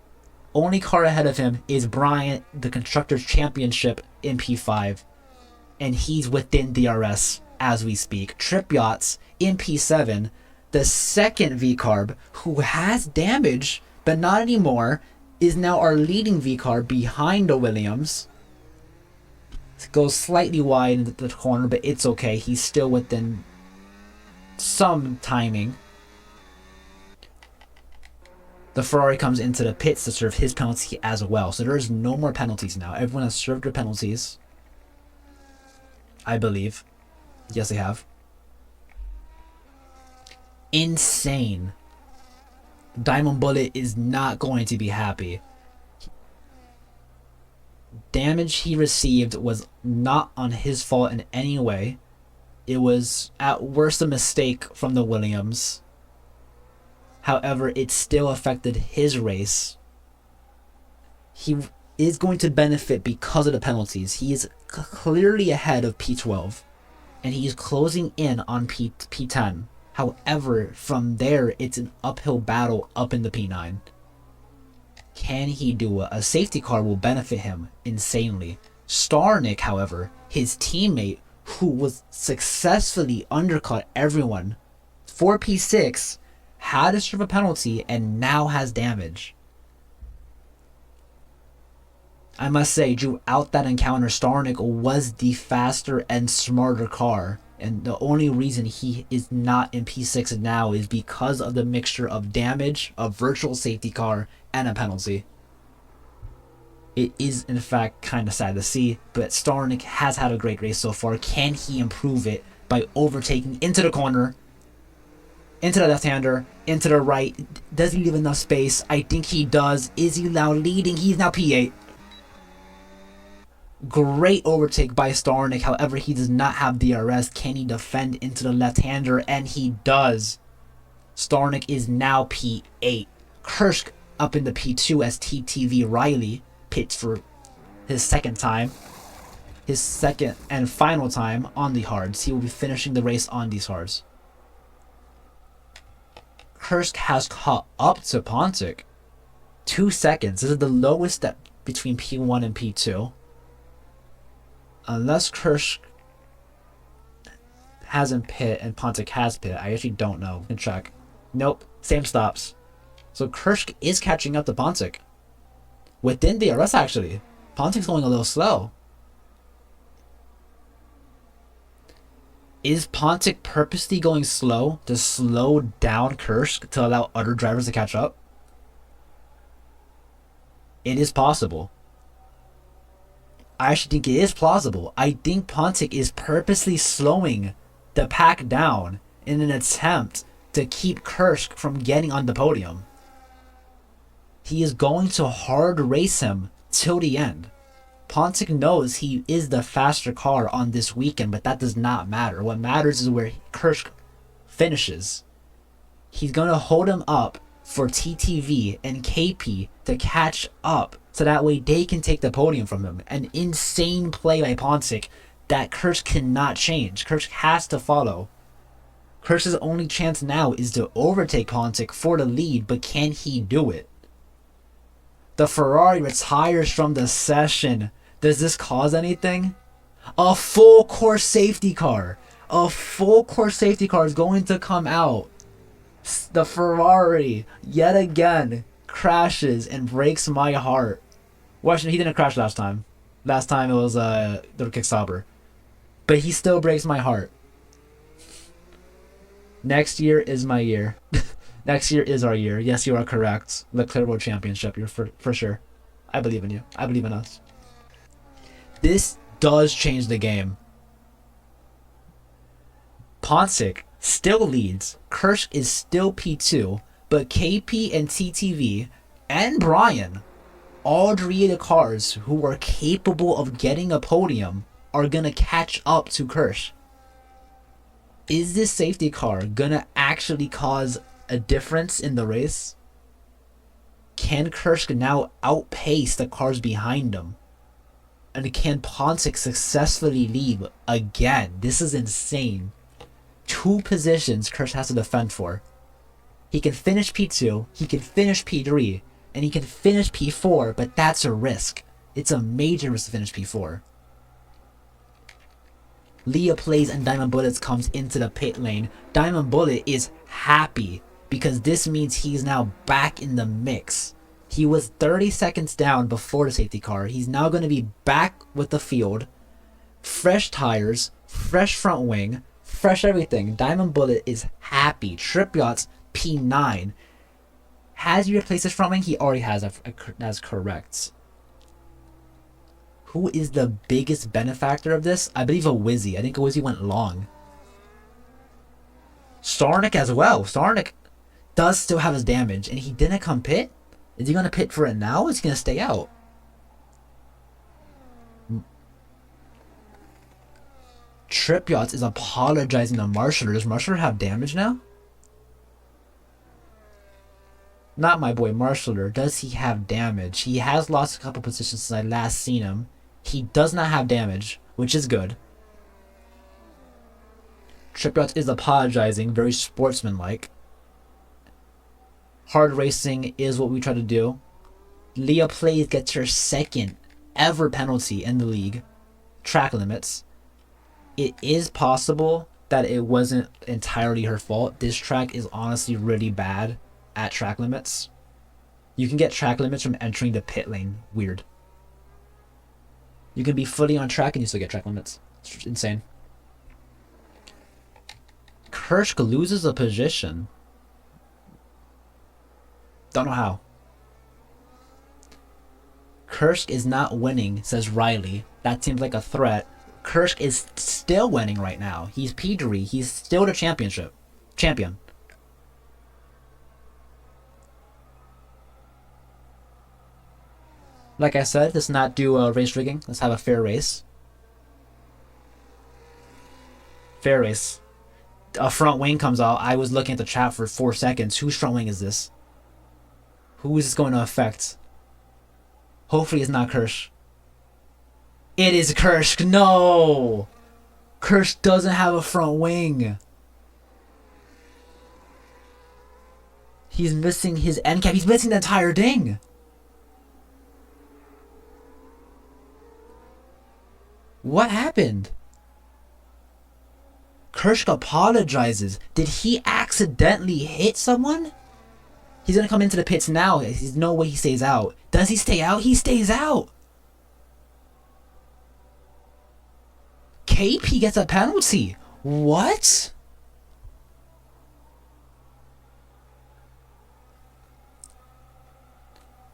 Only car ahead of him is Bryant, the Constructors' Championship in P5, and he's within DRS as we speak. Trip Yachts in P7, the second V-Carb, who has damage, but not anymore, is now our leading V-Carb behind the Williams. It goes slightly wide in the corner, but it's okay. He's still within some timing. The Ferrari comes into the pits to serve his penalty as well. So there's no more penalties now. Everyone has served their penalties, I believe. Yes, they have. Insane. Diamond Bullet is not going to be happy. Damage he received was not on his fault in any way. It was at worst a mistake from the Williams. However, it still affected his race. He is going to benefit because of the penalties. He is clearly ahead of P12, and he's closing in on P10. However, from there, it's an uphill battle up in the P9. Can he do it? A safety car will benefit him insanely. Starnick, however, his teammate, who was successfully undercut everyone for P6, had to serve a penalty and now has damage. I must say, throughout that encounter, Starnick was the faster and smarter car. And the only reason he is not in P6 now is because of the mixture of damage, a virtual safety car, and a penalty. It is, in fact, kind of sad to see, but Starnick has had a great race so far. Can he improve it by overtaking into the corner, into the left-hander, into the right? Does he leave enough space? I think he does. Is he now leading? He's now P8. Great overtake by Starnick. However, he does not have DRS. Can he defend into the left-hander? And he does. Starnick is now P8. Kursk up into P2 as TTV Riley pits for his second time. His second and final time on the hards. He will be finishing the race on these hards. Kursk has caught up to Pontic. 2 seconds. This is the lowest step between P1 and P2. Unless Kirsch hasn't pit and Pontic has pit. I actually don't know. Can check. Nope. Same stops. So Kirsch is catching up to Pontic. Within DRS, actually. Pontic's going a little slow. Is Pontic purposely going slow to slow down Kirsch to allow other drivers to catch up? It is possible. I actually think it is plausible. I think Pontic is purposely slowing the pack down in an attempt to keep Kirsch from getting on the podium. He is going to hard race him till the end. Pontic knows he is the faster car on this weekend, but that does not matter. What matters is where Kirsch finishes. He's going to hold him up for TTV and KP to catch up so that way they can take the podium from him. An insane play by Pontic that Kirsch cannot change. Kirsch has to follow. Kirsch's only chance now is to overtake Pontic for the lead, but can he do it? The Ferrari retires from the session. Does this cause anything? A full course safety car. A full course safety car is going to come out. The Ferrari, yet again, crashes and breaks my heart. Well, actually, he didn't crash last time. Last time it was the Kick Sauber. But he still breaks my heart. Next year is my year. Next year is our year. Yes, you are correct. Leclerc World Championship, you're for sure. I believe in you. I believe in us. This does change the game. Pontic still leads. Kirsch is still P2, but KP and TTV and Brian, all three of the cars who are capable of getting a podium, are gonna catch up to Kirsch. Is this safety car gonna actually cause a difference in the race? Can Kirsch now outpace the cars behind him? And can Pontic successfully leave again? This is insane. 2 positions Kirsch has to defend for. He can finish P2, he can finish P3, and he can finish P4, but that's a risk. It's a major risk to finish P4. Leah Plays and Diamond Bullets comes into the pit lane. Diamond Bullet is happy because this means he's now back in the mix. He was 30 seconds down before the safety car. He's now going to be back with the field. Fresh tires, fresh front wing, fresh everything. Diamond Bullet is happy. Trip Yachts P9. Has he replaced his front wing? He already has. That's correct. Who is the biggest benefactor of this? I believe a Wizzy. I think a Wizzy went long. Starnick as well. Starnick does still have his damage, and he didn't come pit? Is he going to pit for it now, or is he going to stay out? Trip Yachts is apologizing to Marshaller. Does Marshaller have damage now? Not my boy Marshaller. Does he have damage? He has lost a couple positions since I last seen him. He does not have damage, which is good. Trip Yachts is apologizing, very sportsmanlike. Hard racing is what we try to do. Leah Plays gets her second ever penalty in the league. Track limits. It is possible that it wasn't entirely her fault. This track is honestly really bad at track limits. You can get track limits from entering the pit lane. Weird. You can be fully on track and you still get track limits. It's insane. Kirsch loses a position. Don't know how. Kirsch is not winning, says Riley. That seems like a threat. Kirsch is still winning right now. He's P3. He's still the champion. Like I said, let's not do race rigging. Let's have a fair race. Fair race. A front wing comes out. I was looking at the chat for 4 seconds. Whose front wing is this? Who is this going to affect? Hopefully it's not Kirsch. It is Kirsch. No! Kirsch doesn't have a front wing. He's missing his end cap. He's missing the entire thing. What happened? Kursk apologizes. Did he accidentally hit someone? He's gonna come into the pits now. There's no way he stays out. Does he stay out? He stays out. KP gets a penalty. What?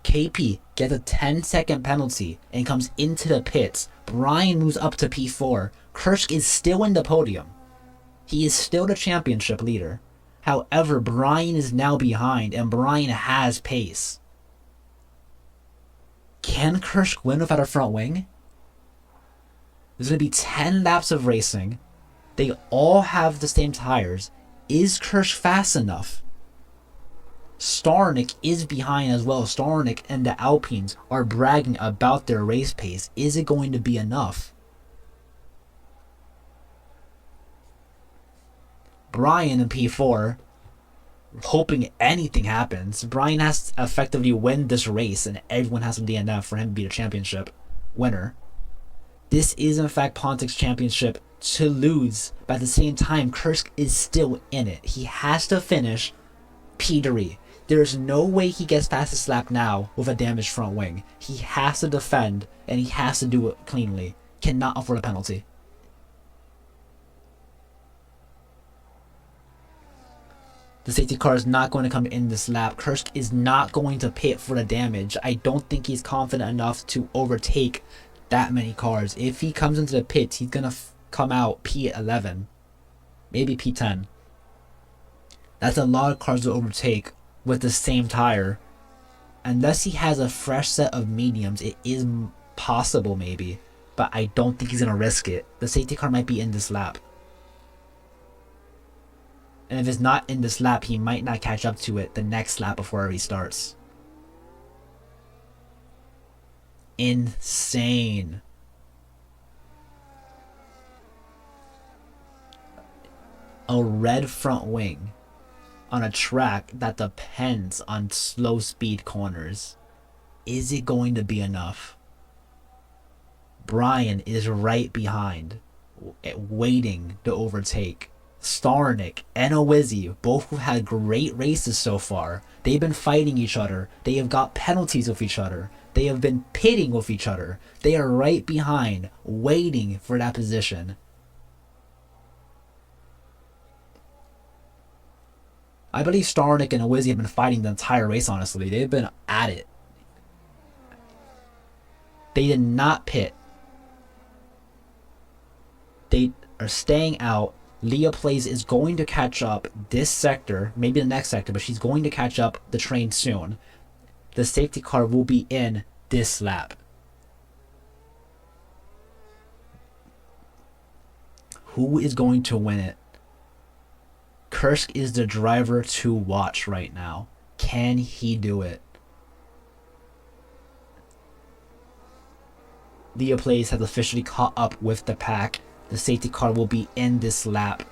KP gets a 10-second penalty and comes into the pits. Brian moves up to P4. Kursk is still in the podium. He is still the championship leader. However, Brian is now behind, and Brian has pace. Can Kursk win without a front wing? There's going to be 10 laps of racing. They all have the same tires. Is Kursk fast enough? Starnik is behind as well. Starnik and the Alpines are bragging about their race pace. Is it going to be enough? Brian in P4, hoping anything happens. Brian has to effectively win this race, and everyone has some DNF for him to be the championship winner. This is in fact Pontic's championship to lose, but at the same time, Kursk is still in it. He has to finish P3. There's no way he gets past this lap now with a damaged front wing. He has to defend, and he has to do it cleanly. Cannot afford a penalty. The safety car is not going to come in this lap. Kursk is not going to pit for the damage. I don't think he's confident enough to overtake that many cars. If he comes into the pits, he's going to come out P11. Maybe P10. That's a lot of cars to overtake with the same tire. Unless he has a fresh set of mediums, it is possible maybe. But I don't think he's going to risk it. The safety car might be in this lap. And if it's not in this lap, he might not catch up to it the next lap before he starts. Insane. A red front wing on a track that depends on slow speed corners. Is it going to be enough? Brian is right behind, waiting to overtake. Starnik and Owizzy, both who had great races so far. They've been fighting each other. They have got penalties with each other. They have been pitting with each other. They are right behind, waiting for that position. I believe Starnik and Owizzy have been fighting the entire race, honestly. They've been at it. They did not pit. They are staying out. Leah Plays is going to catch up this sector, maybe the next sector, but she's going to catch up the train soon. The safety car will be in this lap. Who is going to win it? Kursk is the driver to watch right now. Can he do it? Leah Plays has officially caught up with the pack. The safety car will be in this lap.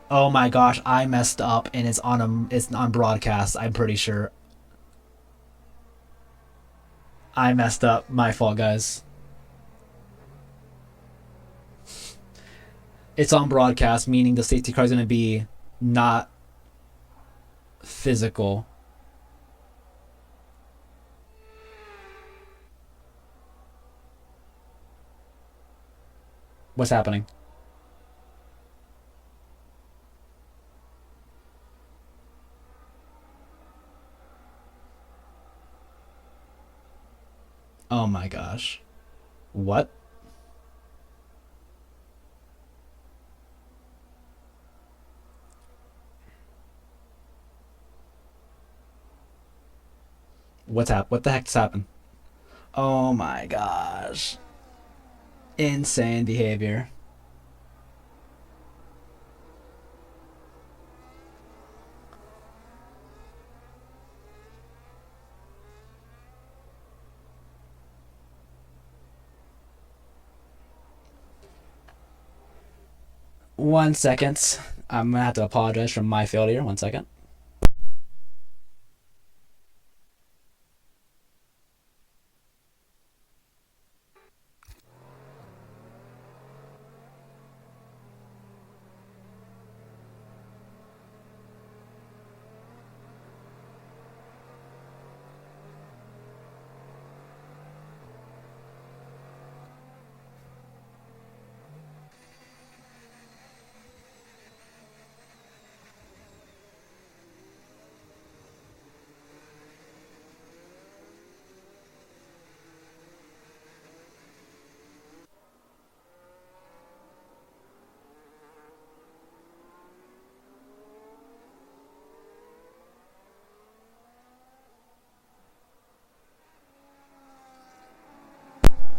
Oh my gosh, I messed up and it's on broadcast, I'm pretty sure. I messed up. My fault, guys. It's on broadcast, meaning the safety car is going to be not physical. What's happening? Oh my gosh. What? What the heck just happened? Oh my gosh. Insane behavior. One second. I'm gonna have to apologize for my failure. 1 second.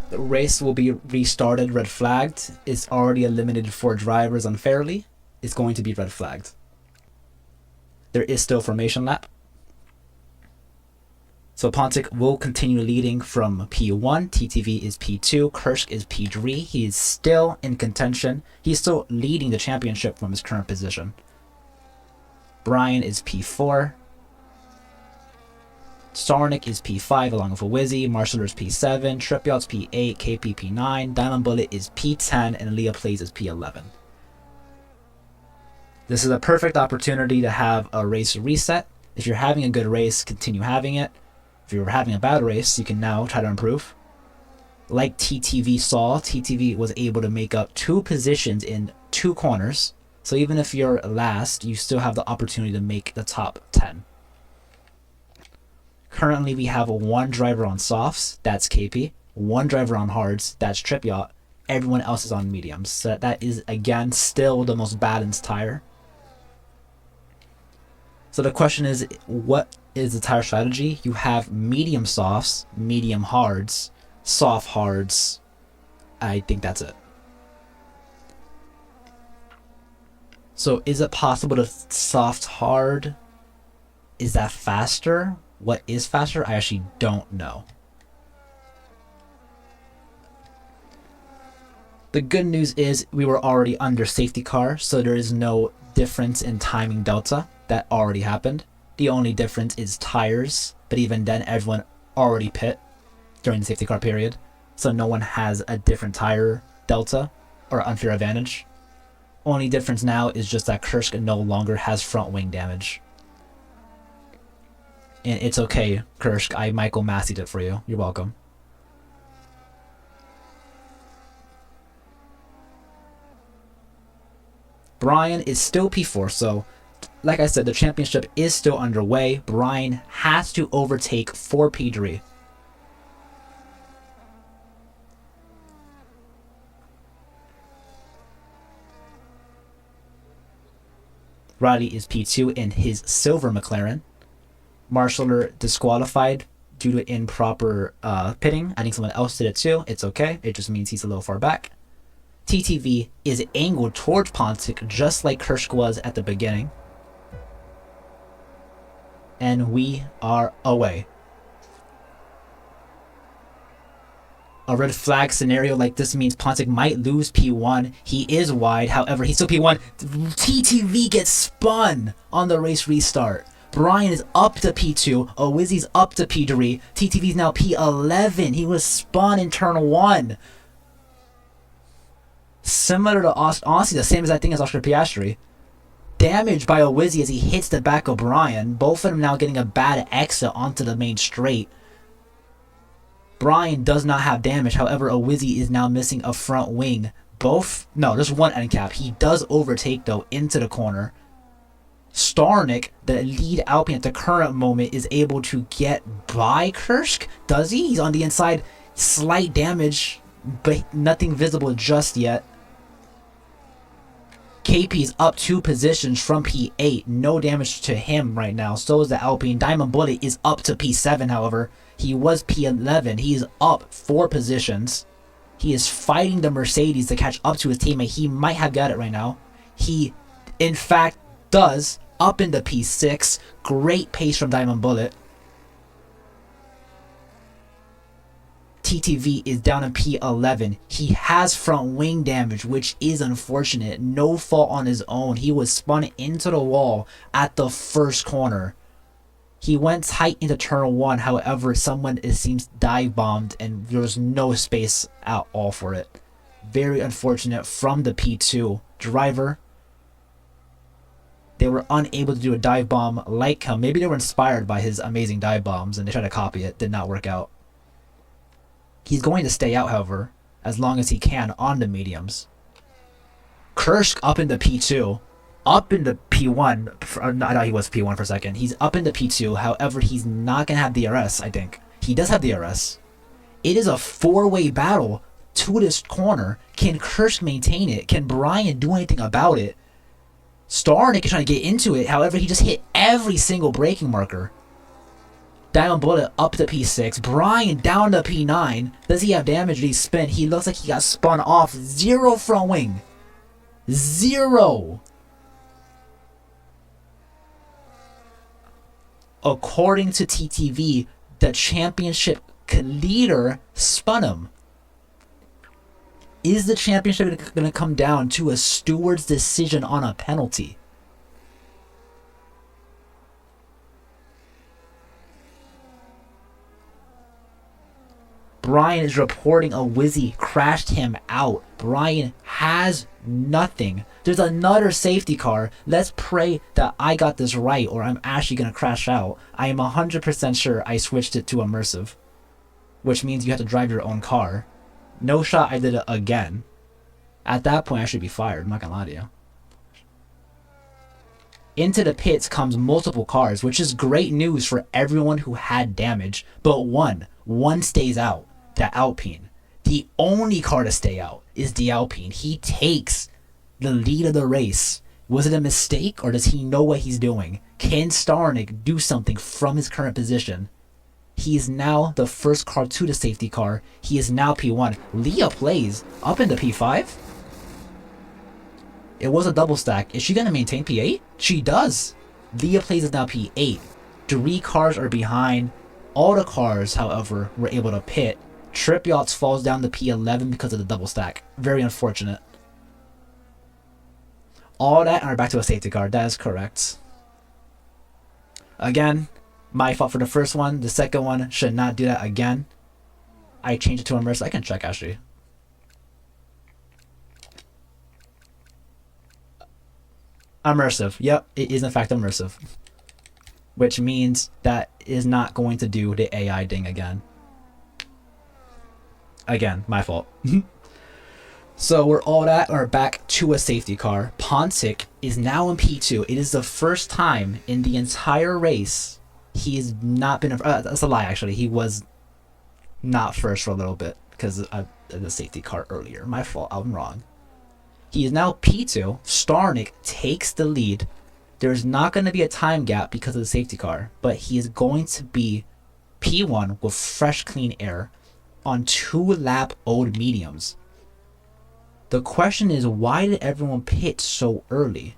The race will be restarted, red flagged. It's already eliminated 4 drivers unfairly. It's going to be red flagged. There is still formation lap. So Pontic will continue leading from P1. TTV is P2. Kursk is P3. He is still in contention. He's still leading the championship from his current position. Brian is P4. Sarnik is P5 along with a Wizzy. Marshaller is P7. Tripyacht's P8. KP P9. Diamond Bullet is P10. And Leah Plays is P11. This is a perfect opportunity to have a race reset. If you're having a good race, continue having it. If you're having a bad race, you can now try to improve. Like TTV saw, TTV was able to make up 2 positions in 2 corners. So even if you're last, you still have the opportunity to make the top 10. Currently, we have 1 driver on softs, that's KP. 1 driver on hards, that's Tripyacht. Everyone else is on mediums. So that is, again, still the most balanced tire. So the question is, what is the tire strategy? You have medium softs, medium hards, soft hards. I think that's it. So is it possible to soft hard? Is that faster? What is faster? I actually don't know. The good news is we were already under safety car, so there is no difference in timing delta. That already happened. The only difference is tires, but even then everyone already pit during the safety car period, so no one has a different tire delta or unfair advantage. Only difference now is just that Kursk no longer has front wing damage. And it's okay, Kursk, I Michael Massey'd it for you. You're welcome. Brian is still P4, so like I said, the championship is still underway. Brian has to overtake 4 P3. Riley is P2 in his silver McLaren. Marshaller disqualified due to improper pitting. I think someone else did it too. It's okay. It just means he's a little far back. TTV is angled towards Pontic just like Kursk was at the beginning. And we are away. A red flag scenario like this means Pontic might lose P1. He is wide, however, he's still P1. TTV gets spun on the race restart. Brian is up to P2. Owizzy's up to P3. TTV's now P11. He was spun in turn 1. Similar to honestly the same as I think as Oscar Piastri. Damage by Owizzy as he hits the back of Brian. Both of them now getting a bad exit onto the main straight. Brian does not have damage. However, Owizzy is now missing a front wing. No, there's one end cap. He does overtake though into the corner. Starnik, the lead Alpine at the current moment, is able to get by Kursk. Does he? He's on the inside. Slight damage, but nothing visible just yet. KP is up 2 positions from P8. No damage to him right now. So is the Alpine. Diamond Bullet is up to P7, however. He was P11. He is up 4 positions. He is fighting the Mercedes to catch up to his teammate. He might have got it right now. He, in fact, does. Up into P6. Great pace from Diamond Bullet. TTV is down in P11. He has front wing damage, which is unfortunate. No fault on his own. He was spun into the wall at the first corner. He went tight into turn 1. However, someone, it seems, dive bombed and there was no space at all for it. Very unfortunate from the P2 driver. They were unable to do a dive bomb like him. Maybe they were inspired by his amazing dive bombs and they tried to copy it. Did not work out. He's going to stay out, however, as long as he can on the mediums. Kursk up into P2. Up into P1. No, he was P1 for a second. He's up into P2. However, he's not going to have DRS, I think. He does have DRS. It is a 4-way battle to this corner. Can Kursk maintain it? Can Brian do anything about it? Starnik is trying to get into it. However, he just hit every single braking marker. Diamond Bullet up to P6. Brian down to P9. Does he have damage? Did he spin? He looks like he got spun off. 0 front wing. 0. According to TTV, the championship leader spun him. Is the championship going to come down to a steward's decision on a penalty? Brian is reporting a Wizzy crashed him out. Brian has nothing. There's another safety car. Let's pray that I got this right or I'm actually going to crash out. I am 100% sure I switched it to immersive, which means you have to drive your own car. No shot I did it again. At that point, I should be fired. I'm not going to lie to you. Into the pits comes multiple cars, which is great news for everyone who had damage. But one stays out. The Alpine. The only car to stay out is the Alpine. He takes the lead of the race. Was it a mistake or does he know what he's doing? Can Starnik do something from his current position? He is now the first car to the safety car. He is now P1. Leah plays up into P5. It was a double stack. Is she going to maintain P8? She does. Leah plays is now P8. 3 cars are behind. All the cars, however, were able to pit. Trip Yachts falls down to P11 because of the double stack. Very unfortunate. All that and we're back to a safety car. That is correct. Again, my fault for the first one. The second one should not do that again. I changed it to immersive. I can check actually. Immersive. Yep, it is in fact immersive. Which means that is not going to do the AI ding again. Again, my fault. So we're all that are back to a safety car. Pontic is now in P2. It is the first time in the entire race he has not been... that's a lie, actually. He was not first for a little bit because of the safety car earlier. My fault. I'm wrong. He is now P2. Starnik takes the lead. There's not going to be a time gap because of the safety car, but he is going to be P1 with fresh, clean air on 2-lap old mediums. The question is, why did everyone pit so early?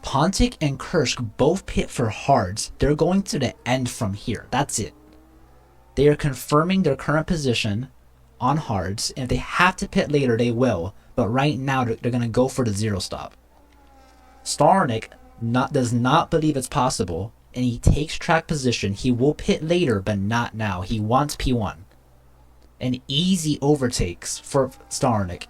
Pontic and Kursk both pit for hards. They're going to the end from here. That's it. They are confirming their current position on hards, and if they have to pit later, they will. But right now, they're going to go for the 0 stop. Starnik does not believe it's possible, and he takes track position. He will pit later, but not now. He wants P1. An easy overtakes for Starnik.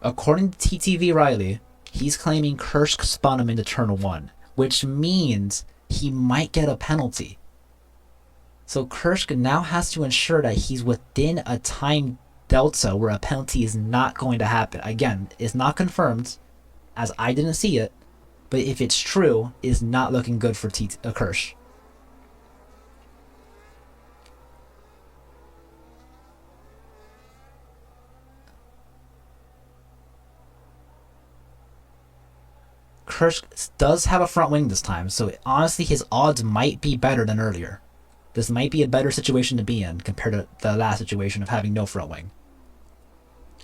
According to TTV Riley, he's claiming Kursk spun him into turn 1, which means he might get a penalty. So Kursk now has to ensure that he's within a time delta where a penalty is not going to happen. Again, it's not confirmed, as I didn't see it, but if it's true, it's not looking good for Kursk. Kursk does have a front wing this time, so honestly his odds might be better than earlier. This might be a better situation to be in compared to the last situation of having no front wing.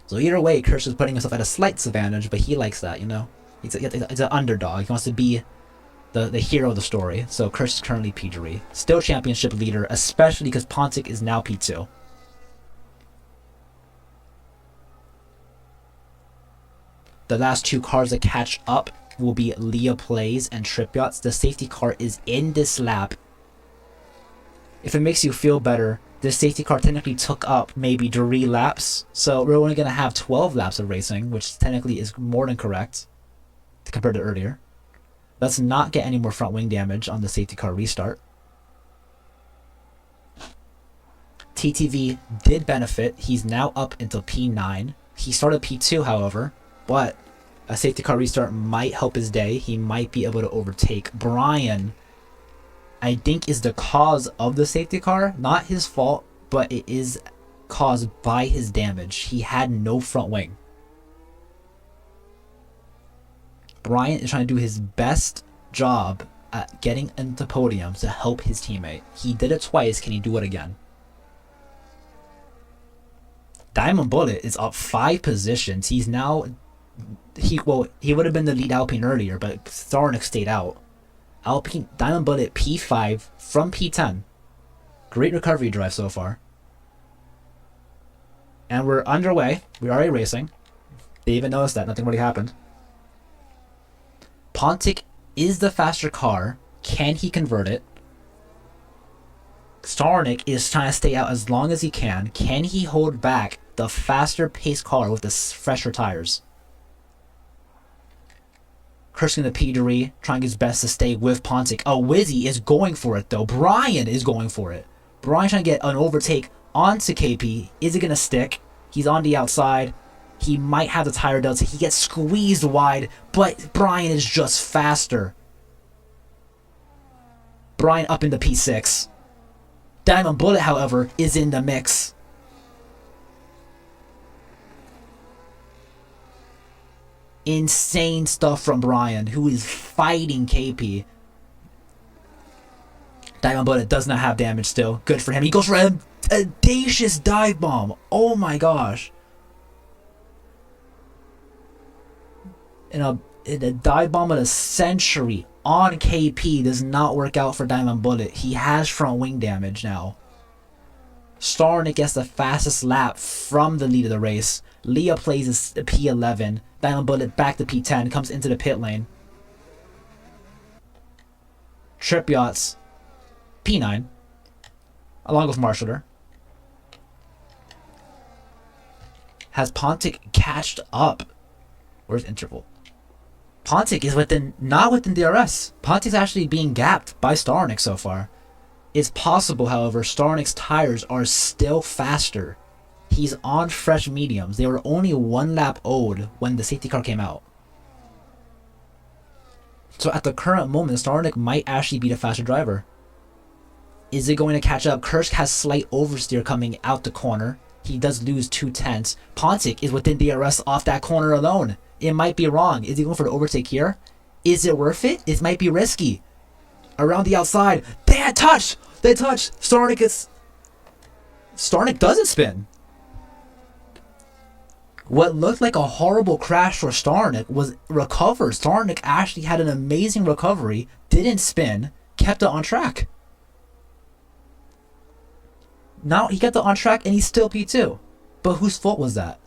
So either way, Kursk is putting himself at a slight disadvantage, but he likes that, you know? He's an underdog. He wants to be the hero of the story. So Kursk is currently P3. Still championship leader, especially because Pontic is now P2. The last 2 cars that catch up will be Leah Plays and Trip Yachts. The safety car is in this lap. If it makes you feel better, this safety car technically took up maybe 3 laps. So we're only going to have 12 laps of racing, which technically is more than correct compared to earlier. Let's not get any more front wing damage on the safety car restart. TTV did benefit. He's now up until P9. He started P2, however, but a safety car restart might help his day. He might be able to overtake. Brian, I think, is the cause of the safety car. Not his fault, but it is caused by his damage. He had no front wing. Brian is trying to do his best job at getting into podiums to help his teammate. He did it twice. Can he do it again? Diamond Bullet is up 5 positions. He's now... He would have been the lead Alpine earlier, but Starnik stayed out. Diamond Bullet P5 from P10. Great recovery drive so far. And we're underway. We're already racing. They even noticed that. Nothing really happened. Pontic is the faster car. Can he convert it? Starnik is trying to stay out as long as he can. Can he hold back the faster paced car with the fresher tires? Kursk in the P3, trying his best to stay with Pontic. Oh, Wizzy is going for it though. Brian is going for it. Brian trying to get an overtake onto KP. Is it going to stick? He's on the outside. He might have the tire delta. He gets squeezed wide, but Brian is just faster. Brian up in the P6. Diamond Bullet, however, is in the mix. Insane stuff from Brian, who is fighting KP. Diamond Bullet does not have damage still. Good for him. He goes for an audacious dive bomb. Oh my gosh. In a dive bomb of the century on KP does not work out for Diamond Bullet. He has front wing damage now. Starnik gets the fastest lap from the lead of the race. Leah plays a P11. Diamond Bullet back to P10. Comes into the pit lane. Trip Yachts P9. Along with Marshaller. Has Pontic catched up? Where's interval? Pontic is not within DRS. Pontic's actually being gapped by Starnik so far. It's possible, however, Starnik's tires are still faster. He's on fresh mediums. They were only 1 lap old when the safety car came out. So at the current moment, Starnik might actually be the faster driver. Is it going to catch up? Kursk has slight oversteer coming out the corner. He does lose 2/10. Pontic is within DRS off that corner alone. It might be wrong. Is he going for the overtake here? Is it worth it? It might be risky. Around the outside. They had touch! They touch! Starnik doesn't spin. What looked like a horrible crash for Starnik was recovered. Starnik actually had an amazing recovery. Didn't spin. Kept it on track. Now he kept it on track and he's still P2. But whose fault was that?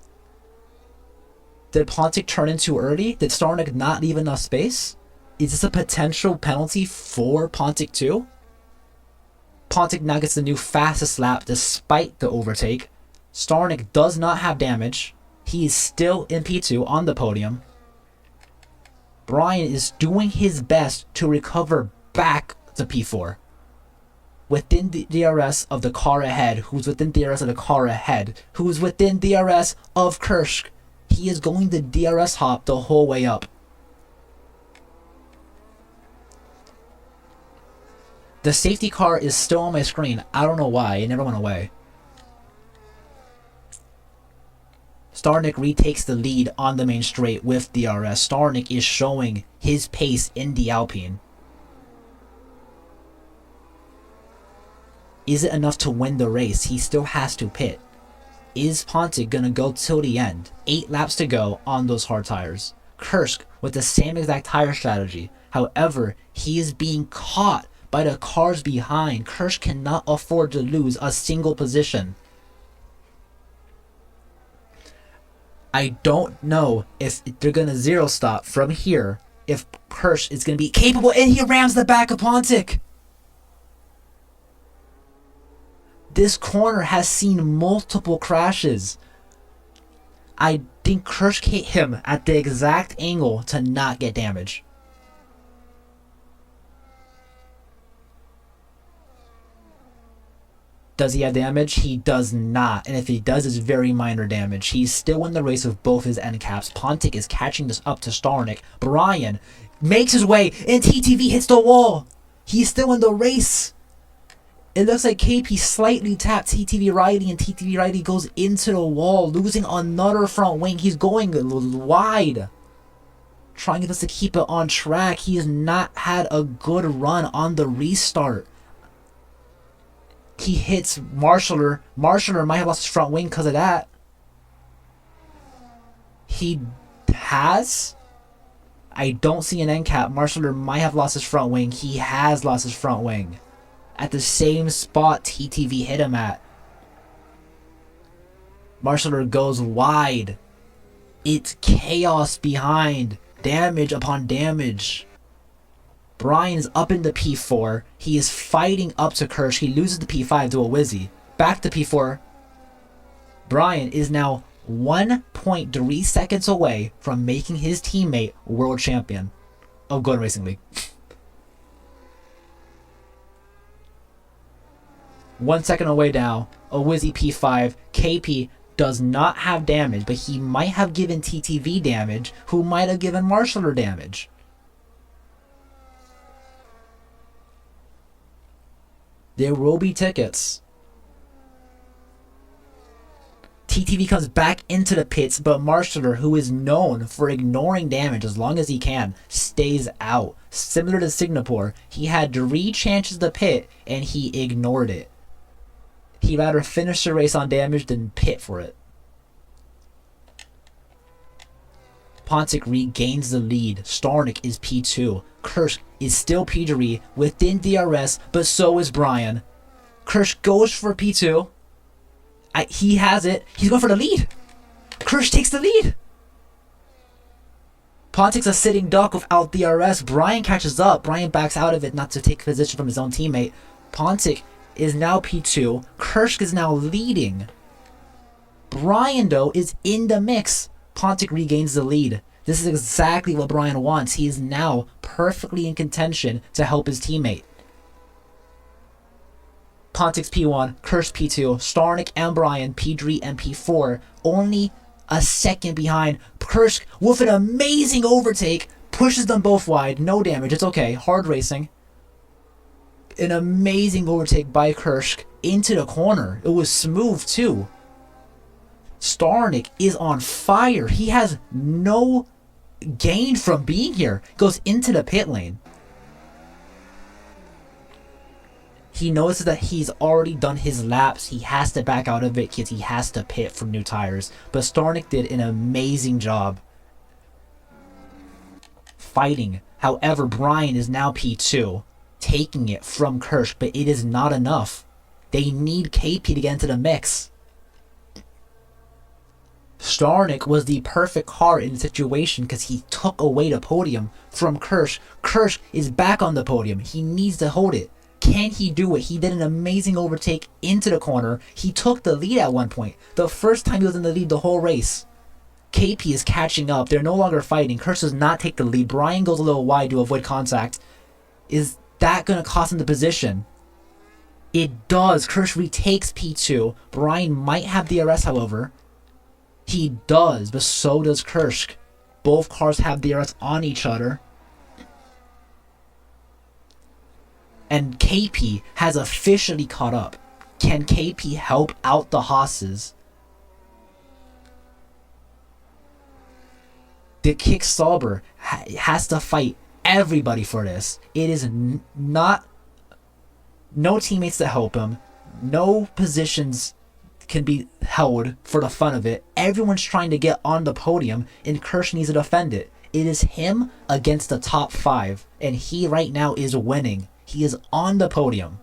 Did Pontic turn in too early? Did Starnik not leave enough space? Is this a potential penalty for Pontic too? Pontic now gets the new fastest lap despite the overtake. Starnik does not have damage. He is still in P2 on the podium. Brian is doing his best to recover back to P4. Within the DRS of the car ahead, who's within DRS of the car ahead, who's within DRS of Kursk. He is going to DRS hop the whole way up. The safety car is still on my screen. I don't know why. It never went away. Starnik retakes the lead on the main straight with DRS. Starnik is showing his pace in the Alpine. Is it enough to win the race? He still has to pit. Is Pontic gonna go till the end? 8 laps to go on those hard tires. Kursk with the same exact tire strategy. However, he is being caught by the cars behind. Kursk cannot afford to lose a single position. I don't know if they're gonna zero stop from here. If Kursk is gonna be capable, and he rams the back of Pontic. This corner has seen multiple crashes. I think Kursk hit him at the exact angle to not get damage. Does he have damage? He does not. And if he does, it's very minor damage. He's still in the race with both his end caps. Pontic is catching this up to Starnik. Brian makes his way, and TTV hits the wall. He's still in the race. It looks like KP slightly tapped TTV Riley, and TTV Riley goes into the wall, losing another front wing. He's going wide. trying to keep it on track. He has not had a good run on the restart. He hits Marshaller. Marshaller might have lost his front wing because of that. He has. I don't see an end cap. Marshaller might have lost his front wing. He has lost his front wing. At the same spot TTV hit him at. Marshaller goes wide. It's chaos behind. Damage upon damage. Brian is up in the P4. He is fighting up to Kirsch. He loses the P5 to a Wizzy. Back to P4. Brian is now 1.3 seconds away from making his teammate world champion of Golden Racing League. 1 second away now. A Wizzy P5. KP does not have damage, but he might have given TTV damage, who might have given Marshaller damage. There will be tickets. TTV comes back into the pits, but Marshaller, who is known for ignoring damage as long as he can, stays out. Similar to Singapore, he had 3 chances to pit, and he ignored it. He'd rather finish the race on damage than pit for it. Pontic regains the lead. Starnick is P2. Kirsch is still P3 within DRS, but so is Brian. Kirsch goes for P2. He has it. He's going for the lead. Kirsch takes the lead. Pontic's a sitting duck without DRS. Brian catches up. Brian backs out of it not to take position from his own teammate. Pontic is now P2. Kirsch is now leading. Brian, though, is in the mix. Pontic regains the lead. This is exactly what Brian wants. He is now perfectly in contention to help his teammate. Pontic's P1, Kirsch P2, Starnick and Brian P3 and P4. Only a second behind. Kirsch, with an amazing overtake, pushes them both wide. No damage. It's okay. Hard racing. An amazing overtake by Kirsch into the corner. It was smooth too. Starnick is on fire. He has no gain from being here. Goes into the pit lane. He notices that he's already done his laps. He has to back out of it because he has to pit for new tires. But Starnick did an amazing job fighting. However, Brian is now P2. Taking it from Kirsch, but it is not enough. They need KP to get into the mix. Starnick was the perfect car in the situation because he took away the podium from Kirsch. Kirsch is back on the podium. He needs to hold it. Can he do it? He did an amazing overtake into the corner. He took the lead at one point. The first time he was in the lead the whole race. KP is catching up. They're no longer fighting. Kirsch does not take the lead. Brian goes a little wide to avoid contact. Is that going to cost him the position? It does. Kirsch retakes P2. Brian might have DRS, however. He does, but so does Kirsch. Both cars have DRS on each other. And KP has officially caught up. Can KP help out the Haas's? The Kick Sauber has to fight everybody for this. It is not... No teammates to help him. No positions can be held for the fun of it. Everyone's trying to get on the podium, and Kirsch needs to defend it. It is him against the top 5, and he right now is winning. He is on the podium.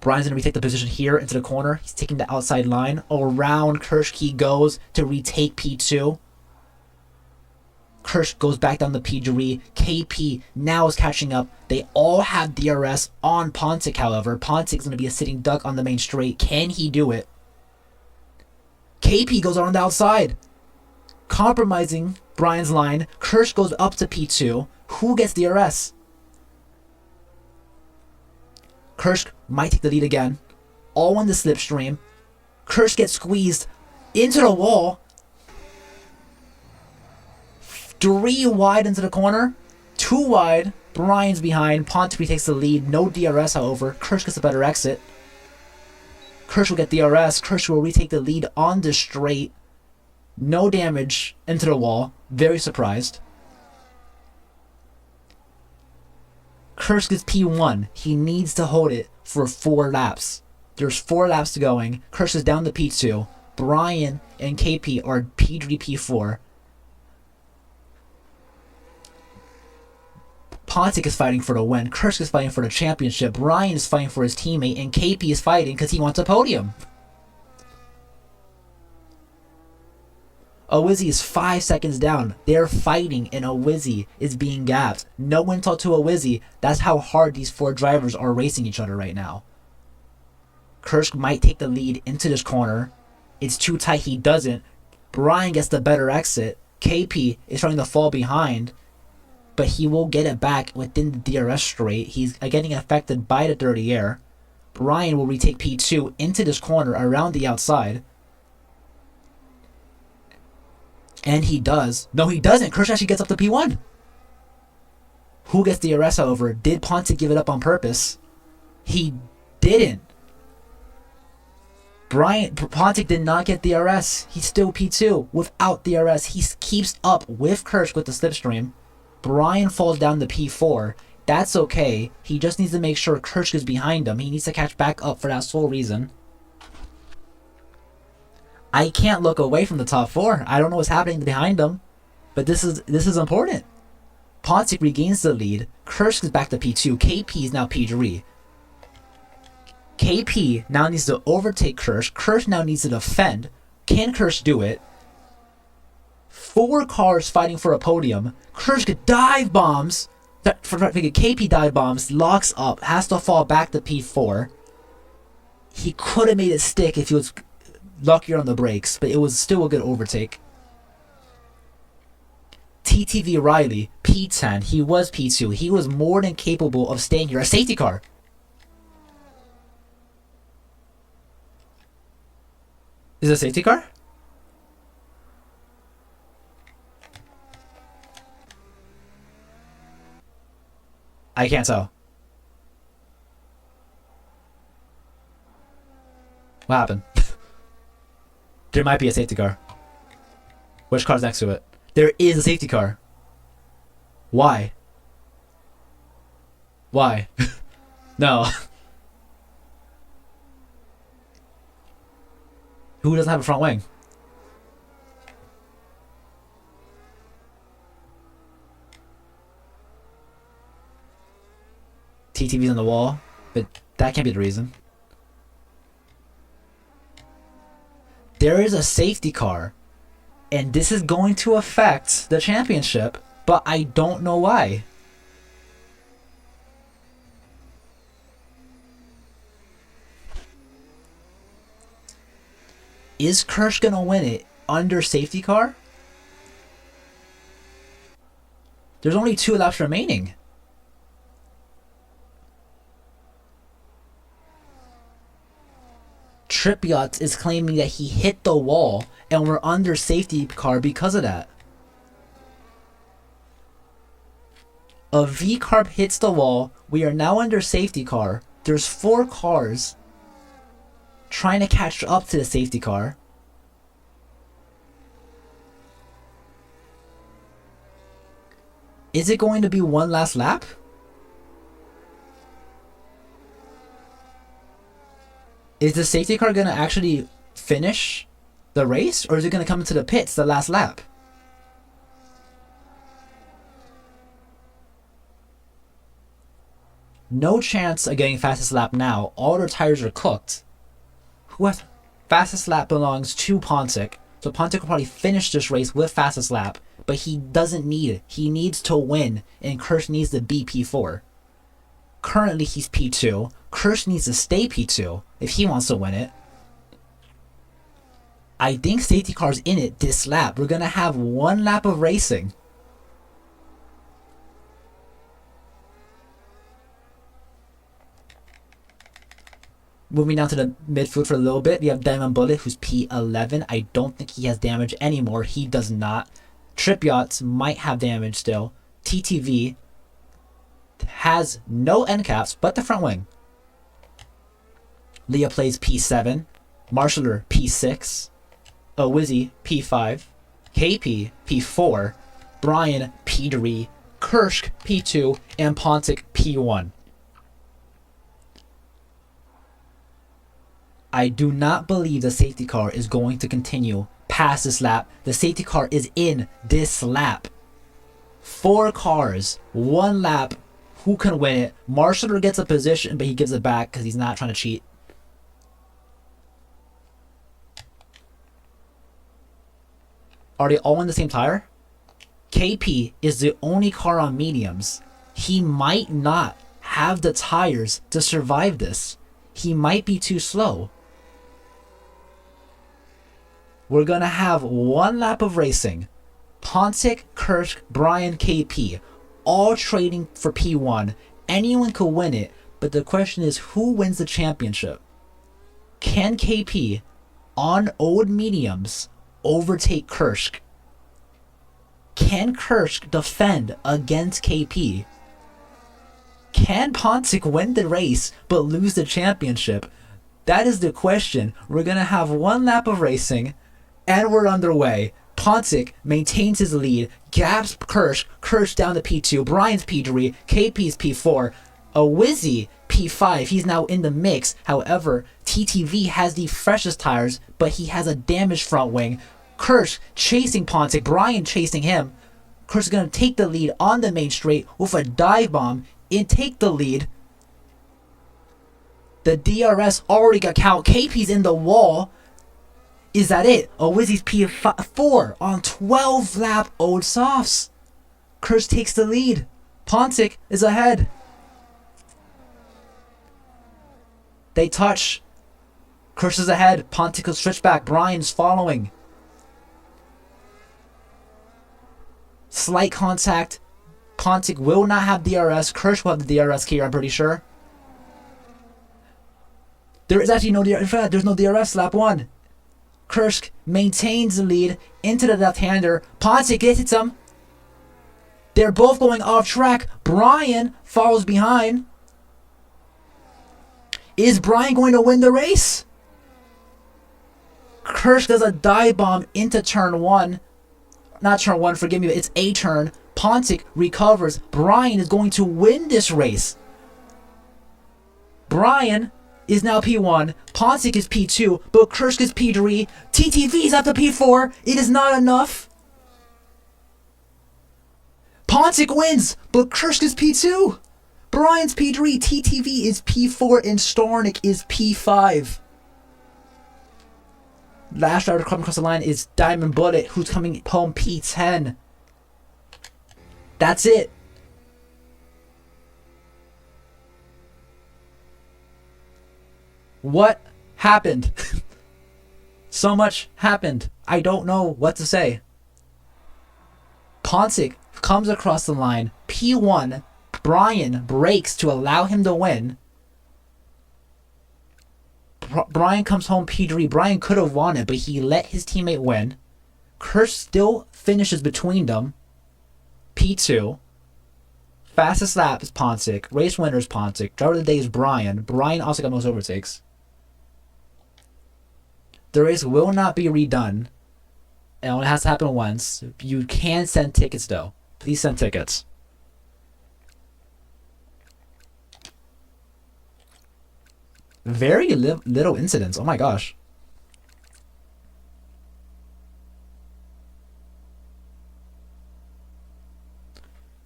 Brian's going to retake the position here into the corner. He's taking the outside line. Around Kirsch he goes to retake P2. Kirsch goes back down the P3. KP now is catching up. They all have DRS on Pontic, however. Pontic's going to be a sitting duck on the main straight. Can he do it? KP goes on the outside. Compromising Brian's line. Kirsch goes up to P2. Who gets DRS? Kirsch might take the lead again. All on the slipstream. Kirsch gets squeezed into the wall. 3 wide into the corner. 2 wide. Brian's behind. Pontic takes the lead. No DRS, however. Kirsch gets a better exit. Kirsch will get DRS. Kirsch will retake the lead on the straight. No damage into the wall. Very surprised. Kursk is P1. He needs to hold it for 4 laps. There's 4 laps to going. Kursk is down to P2. Brian and KP are P3, P4. Pontic is fighting for the win. Kursk is fighting for the championship. Brian is fighting for his teammate. And KP is fighting because he wants a podium. Owizzy is 5 seconds down. They're fighting and Owizzy is being gapped. No insult to Owizzy. That's how hard these 4 drivers are racing each other right now. Kursk might take the lead into this corner. It's too tight. He doesn't. Brian gets the better exit. KP is trying to fall behind, but he will get it back within the DRS straight. He's getting affected by the dirty air. Brian will retake P2 into this corner around the outside. And he does. No, he doesn't. Kursk actually gets up to P1. Who gets DRS, however? Did Pontic give it up on purpose? He didn't. Pontic did not get DRS. He's still P2 without DRS. He keeps up with Kursk with the slipstream. Brian falls down to P4. That's okay. He just needs to make sure Kursk is behind him. He needs to catch back up for that sole reason. I can't look away from the top 4. I don't know what's happening behind them, but this is important. Pontic regains the lead. Kursk is back to P2. KP is now P3. KP now needs to overtake Kursk. Kursk now needs to defend. Can Kursk do it? 4 cars fighting for a podium. Kursk dive bombs. KP dive bombs, locks up, has to fall back to P4. He could have made it stick if he was luckier on the brakes, but it was still a good overtake. TTV Riley, P10. He was P2. He was more than capable of staying here. A safety car. Is it a safety car? I can't tell. What happened? There might be a safety car. Which car's next to it? There is a safety car. Why? Why? No. Who doesn't have a front wing? TTV's on the wall, but that can't be the reason. There is a safety car, and this is going to affect the championship, but I don't know why. Is Kursk gonna win it under safety car? There's only 2 laps remaining. Tripiot is claiming that he hit the wall and we're under safety car because of that. A V-carb hits the wall. We are now under safety car. There's 4 cars trying to catch up to the safety car. Is it going to be one last lap? Is the safety car going to actually finish the race, or is it going to come into the pits the last lap? No chance of getting fastest lap now. All their tires are cooked. Who has fastest lap belongs to Pontic. So Pontic will probably finish this race with fastest lap, but he doesn't need it. He needs to win, and Kursk needs to be P4. Currently he's P2. Kursk needs to stay P2 if he wants to win it. I think safety car's in it this lap. We're going to have 1 lap of racing. Moving down to the midfield for a little bit, we have Diamond Bullet, who's P11. I don't think he has damage anymore. He does not. Tripiot might have damage still. TTV has no end caps, but the front wing. Leah plays P7. Marshaller P6. Owizzy P5. KP P4. Brian P3, Kursk P2, and Pontic P1. I do not believe the safety car is going to continue past this lap. The safety car is in this lap. 4 cars, 1 lap. Who can win it? Marshaller gets a position, but he gives it back because he's not trying to cheat. Are they all in the same tire? KP is the only car on mediums. He might not have the tires to survive this. He might be too slow. We're going to have 1 lap of racing. Pontic, Kursk, Brian, KP, all trading for P1. Anyone could win it, but the question is who wins the championship? Can KP, on old mediums, overtake Kursk? Can Kursk defend against KP? Can Pontic win the race but lose the championship? That is the question. We're going to have 1 lap of racing, and we're underway. Pontic maintains his lead, gaps Kursk, Kursk down to P2, Brian's P3, KP's P4, a Wizzy P5, he's now in the mix. However, TTV has the freshest tires, but he has a damaged front wing. Kursk chasing Pontic, Brian chasing him. Kursk is going to take the lead on the main straight with a dive bomb and take the lead. The DRS already got count. KP's in the wall. Is that it? Wizzy's P4 on 12 lap old softs. Kursk takes the lead. Pontic is ahead. They touch. Kursk is ahead. Pontic will switch back. Brian's following. Slight contact. Pontic will not have DRS. Kursk will have the DRS here, I'm pretty sure. There is actually no DRS. There's no DRS lap 1. Kursk maintains the lead into the left-hander. Pontic hits him. They're both going off track. Brian follows behind. Is Brian going to win the race? Kursk does a dive bomb into turn 1. Not turn 1, forgive me, but it's a turn. Pontic recovers. Brian is going to win this race. Brian is now P1, Pontic is P2, but Kursk is P3, TTV is up to P4, it is not enough. Pontic wins, but Kursk is P2. Brian's P3, TTV is P4, and Stornik is P5. Last driver coming across the line is Diamond Bullet, who's coming home P10. That's it. What happened? So much happened. I don't know what to say. Pontic comes across the line. P1. Brian brakes to allow him to win. Brian comes home P3. Brian could have won it, but he let his teammate win. Kursk still finishes between them. P2. Fastest lap is Pontic. Race winner is Pontic. Driver of the day is Brian. Brian also got most overtakes. The race will not be redone. It only has to happen once. You can send tickets though. Please send tickets. Very little incidents. Oh my gosh.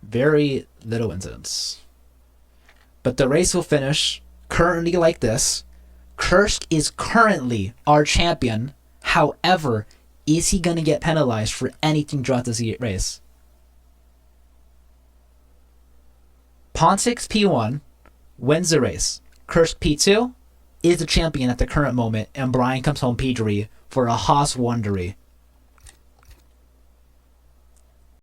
Very little incidents. But the race will finish currently like this. Kursk is currently our champion. However, is he going to get penalized for anything throughout this race? Pontic's P1 wins the race. Kursk P2 is the champion at the current moment, and Brian comes home P3 for a Haas Wondery.